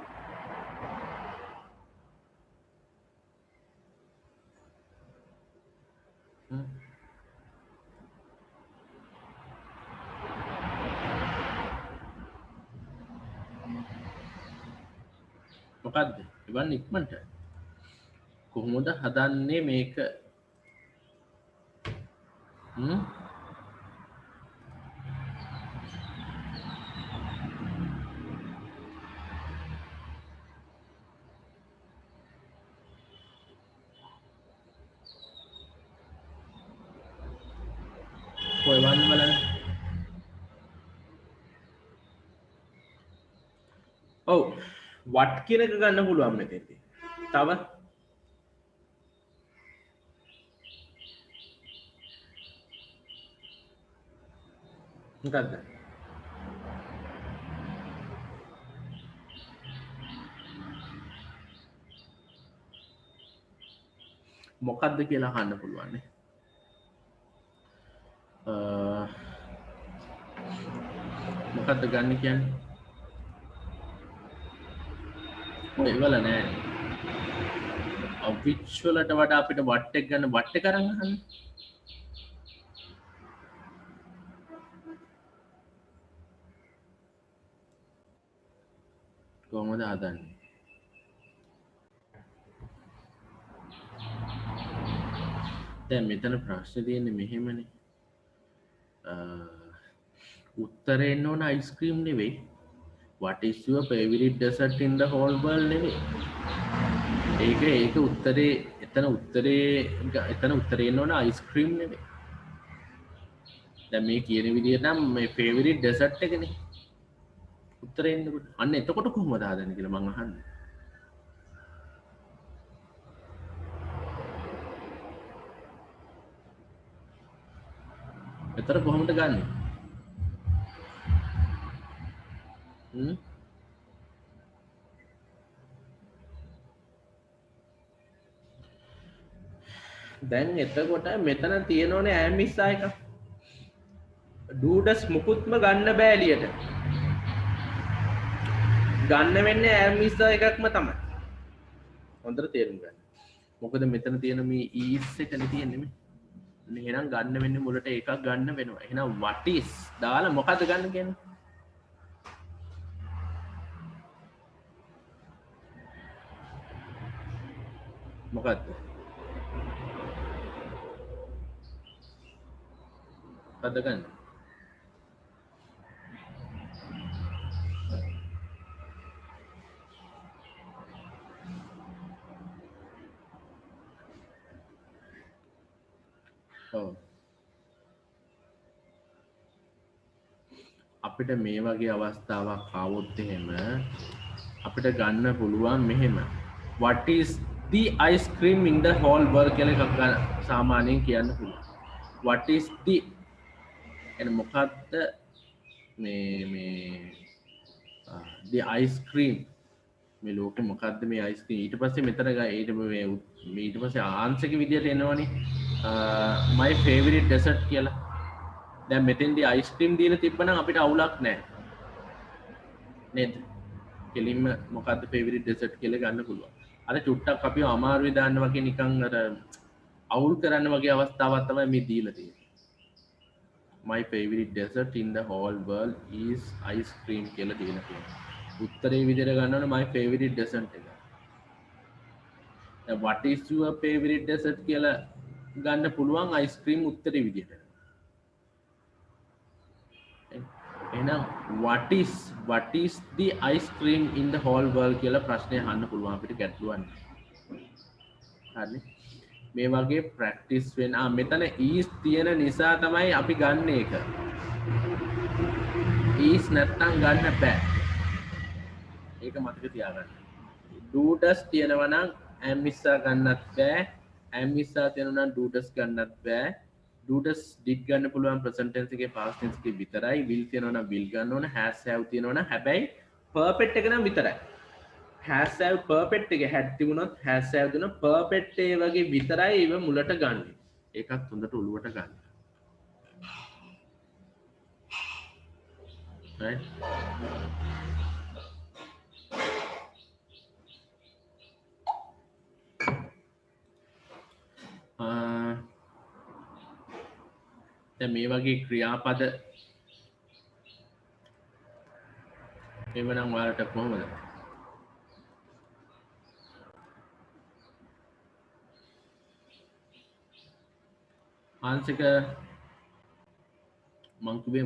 Speaker 1: මොකද්ද? ඉවන් ඉක්මනට කොහොමද හදන්නේ මේක කොයිවන් බලන්න ඔව් වට කියන එක ගන්න පුළුවන් මෙතෙන්දී තව මොකද්ද මොකද්ද කියලා අහන්න පුළුවන් නේ මොකද්ද ගන්න කියන්නේ ඒවල නෑ which වලට වඩා අපිට වට එක ගන්න වට එක අරන් අහන්න කොහොමද හදන්නේ දැන් මෙතන ප්‍රශ්නේ තියෙන්නේ මෙහෙමනේ උත්තරේ එන්න ඕන අයිස්ක්‍රීම් නෙවෙයි what is your favorite dessert in the whole world නෙවෙයි ඒක උත්තරේ එතන උත්තරේ එන්න ඕන අයිස්ක්‍රීම් නෙවෙයි දැන් මේ කියන විදිහට නම් මේ favorite dessert එකනේ උත්තරේ එන්නකොට අන්න එතකොට කොහොමද හදන්නේ කියලා මම අහන්නේ එතර කොහොමද ගන්න දැන් එතකොට මෙතන තියෙනෝනේ ඈමිස්සා එක ඩූඩස් මුකුත්ම ගන්න බෑ එළියට ගන්න වෙන්නේ ඈමිස්සා එකක්ම තමයි හොඳට තේරුම් ගන්න මොකද මෙතන තියෙන මේ ඊස් එකනේ තියෙන්නේ මේ එහෙනම් ගන්න වෙන්නේ මුලට එකක් ගන්න වෙනවා එහෙනම් what is දාලා මොකද්ද ගන්න කියන්නේ මොකද්ද මොකද්ද ගන්න අපිට මේ වගේ අවස්ථාවක් ආවොත් එහෙම අපිට ගන්න පුළුවන් මෙහෙම what is the ice cream in the whole world කියලා එකක් සාමාන්‍යයෙන් කියන්න පුළුවන් what is the එන මොකද්ද මේ the ice cream මේ ලෝකෙ මොකද්ද මේ ice cream ඊට පස්සේ මෙතන ඊට පස්සේ ආන්සර් එක විදියට එනවනේ my favorite dessert කියලා දැන් මෙතෙන්දී අයිස්ක්‍රීම් දීලා තිබ්බනම් අපිට අවුලක් නැහැ නේද කෙලින්ම මොකද්ද ෆේවරිට් ඩෙසර්ට් කියලා ගන්න පුළුවන් අර චුට්ටක් අපිව අමාරුවේ දාන්න වගේ නිකන් අර අවුල් කරන්න වගේ අවස්ථාවක් තමයි මේ දීලා තියෙන්නේ my favorite dessert in the whole world is ice cream කියලා දීලා තියෙනවා උත්තරේ විදිහට ගන්න ඕනේ my favorite dessert එක දැන් what is your favorite dessert කියලා ගන්න පුළුවන් අයිස්ක්‍රීම් උත්තරේ විදිහට එහෙනම් what is the ice cream in the whole world කියලා ප්‍රශ්නය අහන්න පුළුවන් අපිට ගැටලුවක් හරි මේ වගේ ප්‍රැක්ටිස් වෙන මෙතන is තියෙන නිසා තමයි අපි ගන්න එක is නැත්තම් ගන්න බෑ ඒක මතක තියාගන්න do does තියෙනවා නම් am ඉස්සා ගන්නත් බෑ am ඉස්සා තියෙනවා නම් do does ගන්නත් බෑ do does did ගන්න පුළුවන් present tense එකේ past tense එකේ විතරයි will තියෙනවා නම් will ගන්න ඕන has have තියෙනවා නම් හැබැයි perfect එක නම් විතරයි has have perfect එක had තිබුණොත් has have දුන perfect ඒ වගේ විතරයි ඒව මුලට ගන්න. ඒකත් හොඳට ඔලුවට ගන්න. right මේ වගේ ක්‍රියාපද එවනම් ඔයාලට කොහොමද ආන්සර් එක මං කිව්වේ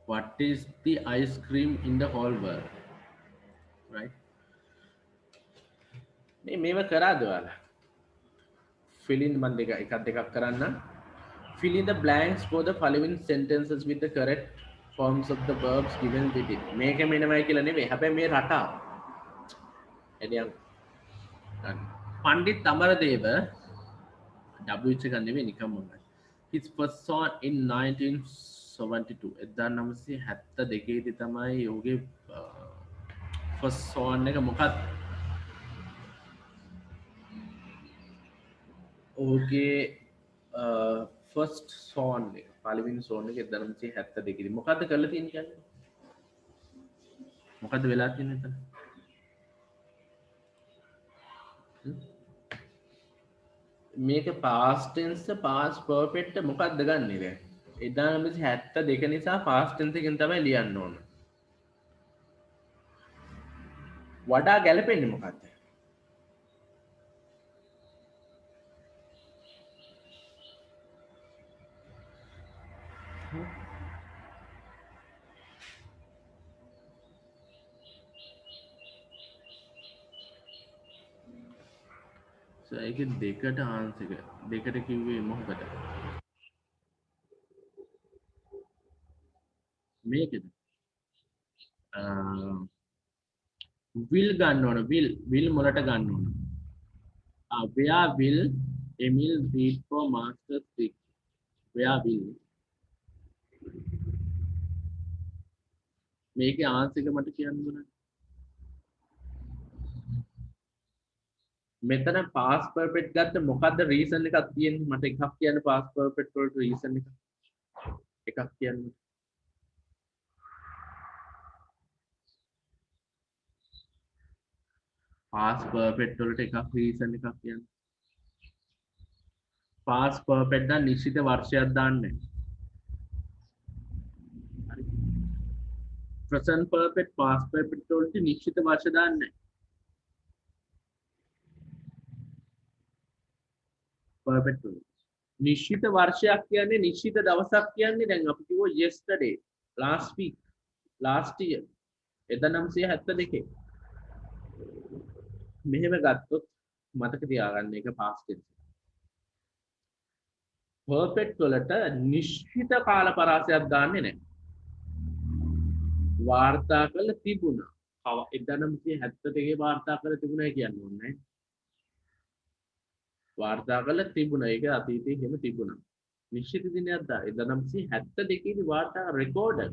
Speaker 1: what is the ice cream in the whole world, right? මේව කරාද ඔයාලා? fill in මන් එකක් කරන්න. fill in the blanks for the following sentences with the correct forms of the verbs given with it. මේක මෙන්නමයි කියලා නෙවෙයි. හැබැයි මේ රටාව. එදියන් පණ්ඩිත් අමරදේව WH එක නෙවෙයි නිකම්ම මොකක්ද. His first song in 1972. 1972 දී තමයි ඔහුගේ first song එක මොකක්ද? ඔහුගේ first song එක පළවෙනි song එක 1972 දී මොකද්ද කරලා තියෙන්නේ කියන්නේ? මොකද්ද වෙලා තියෙන්නේ එතන? මේක past tense past perfect මොකක්ද ගන්නෙ දැන්? 1972 නිසා past tense එකෙන් තමයි ලියන්න ඕන. වඩා ගැලපෙන්නේ මොකක්ද? ඒක දෙකට ආන්සර් එක දෙකට කිව්වේ මොකද මේකද will ගන්න ඕන will මොලට ගන්න ඕන where will Emil read for master 6 where will මේකේ ආන්සර් එක මට කියන්න ඕන මෙතන past perfect ගත්ත මොකද්ද reason එකක් තියෙන්නේ මට එකක් කියන්න past perfect වලට reason එකක් කියන්න past perfect වලට එකක් reason එකක් කියන්න past perfect නම් නිශ්චිත වර්ෂයක් දාන්නේ present perfect past perfect වලට නිශ්චිත වර්ෂ දාන්නේ perfect නිශ්චිත වර්ෂයක් කියන්නේ නිශ්චිත දවසක් කියන්නේ දැන් අපි කිව්ව yesterday last week last year 1972 මෙහෙම ගත්තොත් මතක තියාගන්න එක past tense perfect වලට නිශ්චිත කාල පරාසයක් දාන්නේ නැහැ වාර්තා කළ තිබුණා 1972 වාර්තා කළ තිබුණා කියන්නේ ඕනේ වාර්තා කළ තිබුණා ඒක අතීතයේ එහෙම තිබුණා නිශ්චිත දිනයක් දා 1972 දී වාර්තා රෙකෝඩර්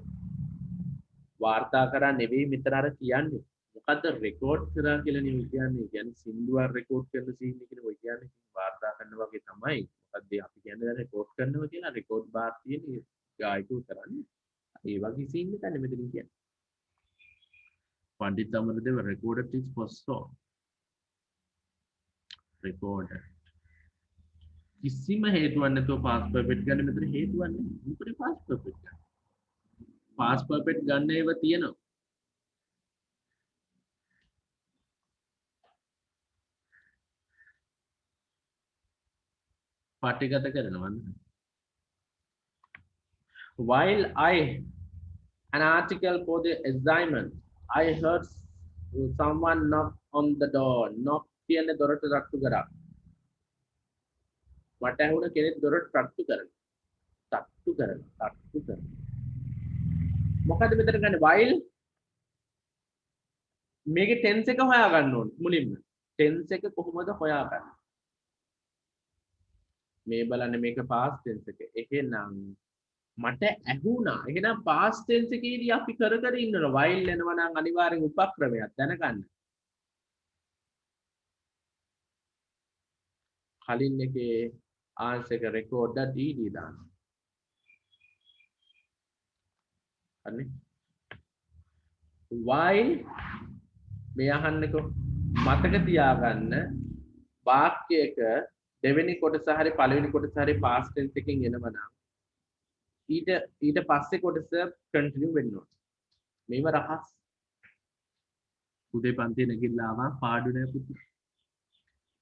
Speaker 1: වාර්තා කරා නෙවෙයි මෙතන අර කියන්නේ මොකද්ද රෙකෝඩ් කරා කියලා නෙවෙයි කියන්නේ සින්දුවක් රෙකෝඩ් කරන සීන් එකනේ ඔය කියන්නේ වාර්තා කරනවා වගේ තමයි මොකද්ද අපි කියන්නේ දැන් රෙකෝඩ් කරනවා කියලා රෙකෝඩ් බාර් තියෙන ගායකයෝ කරන්නේ ඒ වගේ සීන් එකක් නෙමෙයි මෙතන කියන්නේ Pandit Amaradeva recorded his first song recorded කිසිම හේතුවක් නැතුව past perfect ගන්න මෙතන හේතුවක් නැහැ මොකද past perfect ගන්න past perfect ගන්න ඒවා තියෙනවා පාටිගත කරනවා while I an article for the assignment I heard someone knock on the door knock කියන්නේ දොරට තට්ටු කරා මට ඇහුණ කෙනෙක් දොරට තට්ටු කරනවා මොකද මෙතන ගන්නේ while මේකේ tense එක හොයා ගන්න ඕනේ මුලින්ම tense එක කොහොමද හොයාගන්නේ මේ බලන්න මේක past tense එක එහෙනම් මට ඇහුණා එහෙනම් past tense එකේදී අපි කර ඉන්නවා while එනවා නම් අනිවාර්යෙන් උපක්‍රමයක් දැනගන්න කලින් එකේ answer එක record.ed දාන්න හරි while මේ අහන්නකෝ මතක තියාගන්න වාක්‍යයක දෙවෙනි කොටස හරි පළවෙනි කොටස හරි past tense එකකින් එනවා නම් ඊට පස්සේ කොටස කන්ටිනියු වෙන්න ඕනේ මේව රහස් උදේ පන්තියේ නැගිටලා ආවා පාඩු නෑ පුතේ.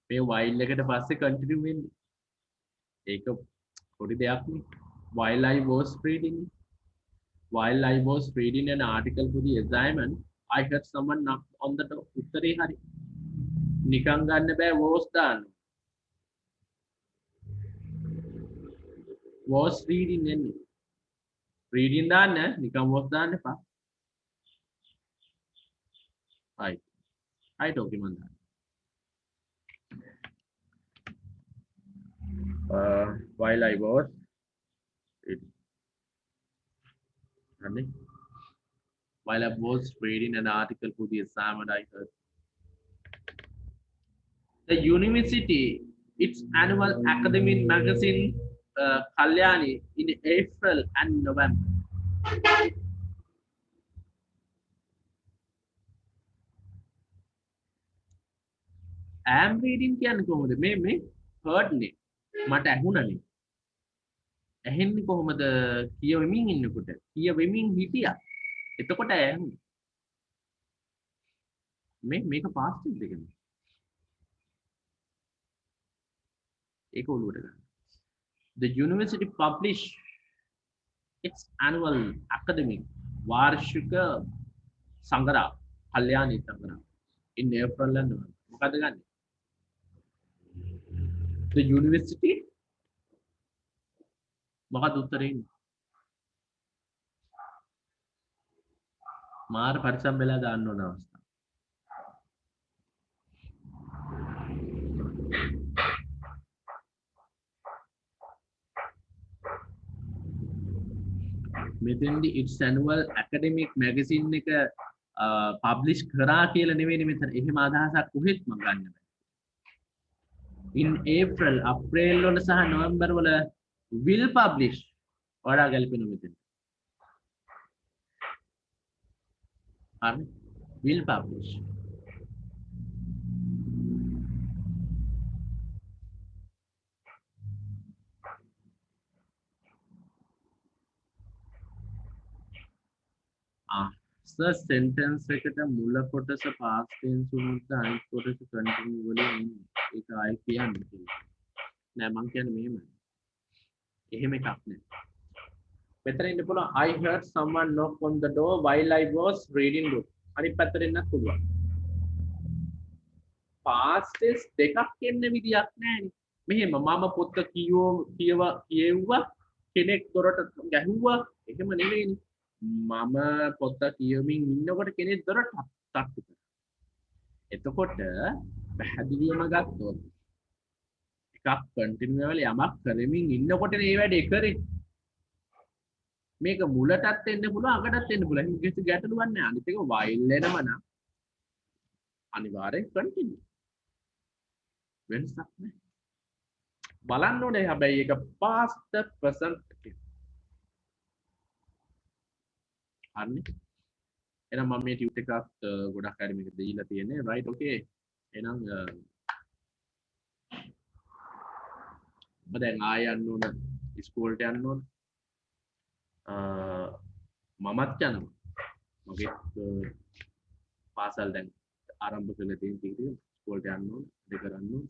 Speaker 1: මේ වයිල් එකට පස්සේ කන්ටිනියු වෙන්නේ. ඒක පොඩි දෙයක් නේ. While I was reading an article for the assignment, I heard someone knock on the door. උත්තරේ හරි. නිකන් ගන්න බෑ was දාන්න. Was reading එන්නේ. reading දාන්න නිකන් was දාන්න එපා. right. right okay මන් දාන්න. While I was reading. While I was reading an article for the assignment, I heard the university, its annual academic magazine, Kalyani, in April and November. I am reading කියන්නේ කොහොමද? මේ heard නේ. මට ඇහුණනේ. ඇහෙන්නේ කොහොමද? කියවෙමින් ඉන්නකොට. කියවෙමින් හිටියා. එතකොට ඇහුණා. මේක past tense එකනේ. ඒක ඔළුවට ගන්න. The university publish its annual academic වාර්ෂික සංග්‍රහ කල්යාණී සංග්‍රහ in April and November. මොකද ගන්න? The university මොකද උත්තරේ? මාර පරිසම් වෙලා දාන්න ඕන අවස්ථාව. මෙතෙන්දී its annual academic magazine එක publish කරා කියලා නෙවෙයි මෙතන. එහෙම අදහසක් කොහෙත් මම ගන්න බෑ. in April අප්‍රේල් වල සහ නොවැම්බර් වල will publish වඩා ගැලපෙන මෙතන. හරි will publish. sentence එකට මුල කොටස past tense වුණොත් අනිත් කොටස continue වලින් එන්නේ. ඒක ආයි කියන්නේ. නෑ මං කියන්නේ මෙහෙමයි. එහෙම එකක් නෑ. මෙතන ඉන්න පුළුවන් I heard someone knock on the door while I was reading book. අනිත් පැත්තට එන්නත් පුළුවන්. past tense දෙකක් එන්න විදියක් නෑනේ. මෙහෙම මම පොත කියෙව්වා කෙනෙක් දොරට ගැහුවා එහෙම නෙවෙයිනේ. මම පොත කියවමින් ඉන්නකොට කෙනෙක් දොරට තට්ටු කරා. එතකොට පැහැදිලිවම ගත්තොත් එකක් කන්ටිනියු වෙලා යමක් කරමින් ඉන්නකොට මේ වැඩේ කරේ. මේක මුලටත් එන්න පුළුවන් අගටත් එන්න පුළුවන්. කිසි ගැටලුවක් නැහැ. අනිත් එක while එනම නම් අනිවාර්යෙන් කන්ටිනියු. වෙනසක් නැහැ. බලන්න ඕනේ හැබැයි ඒක past present හරි. එහෙනම් මම මේ ටියුට් එකත් ගොඩක් අය මේක දීලා තියෙන්නේ. right okay. එහෙනම් දැන් ආය යන්න ඕන ඉස්කෝලේට යන්න ඕන. මමත් යනවා. මගේ පාසල් දැන් ආරම්භ කරලා තියෙන ටික ඉස්කෝලේට යන්න ඕන. ඒක කරන්න ඕන.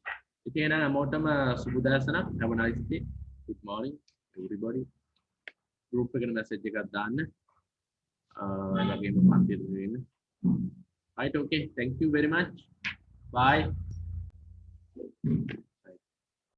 Speaker 1: ඉතින් එහෙනම් හැමෝටම සුබ දවසක්. have a nice day. good morning everybody. group එකට message එකක් දාන්න. right okay. thank you very much. bye.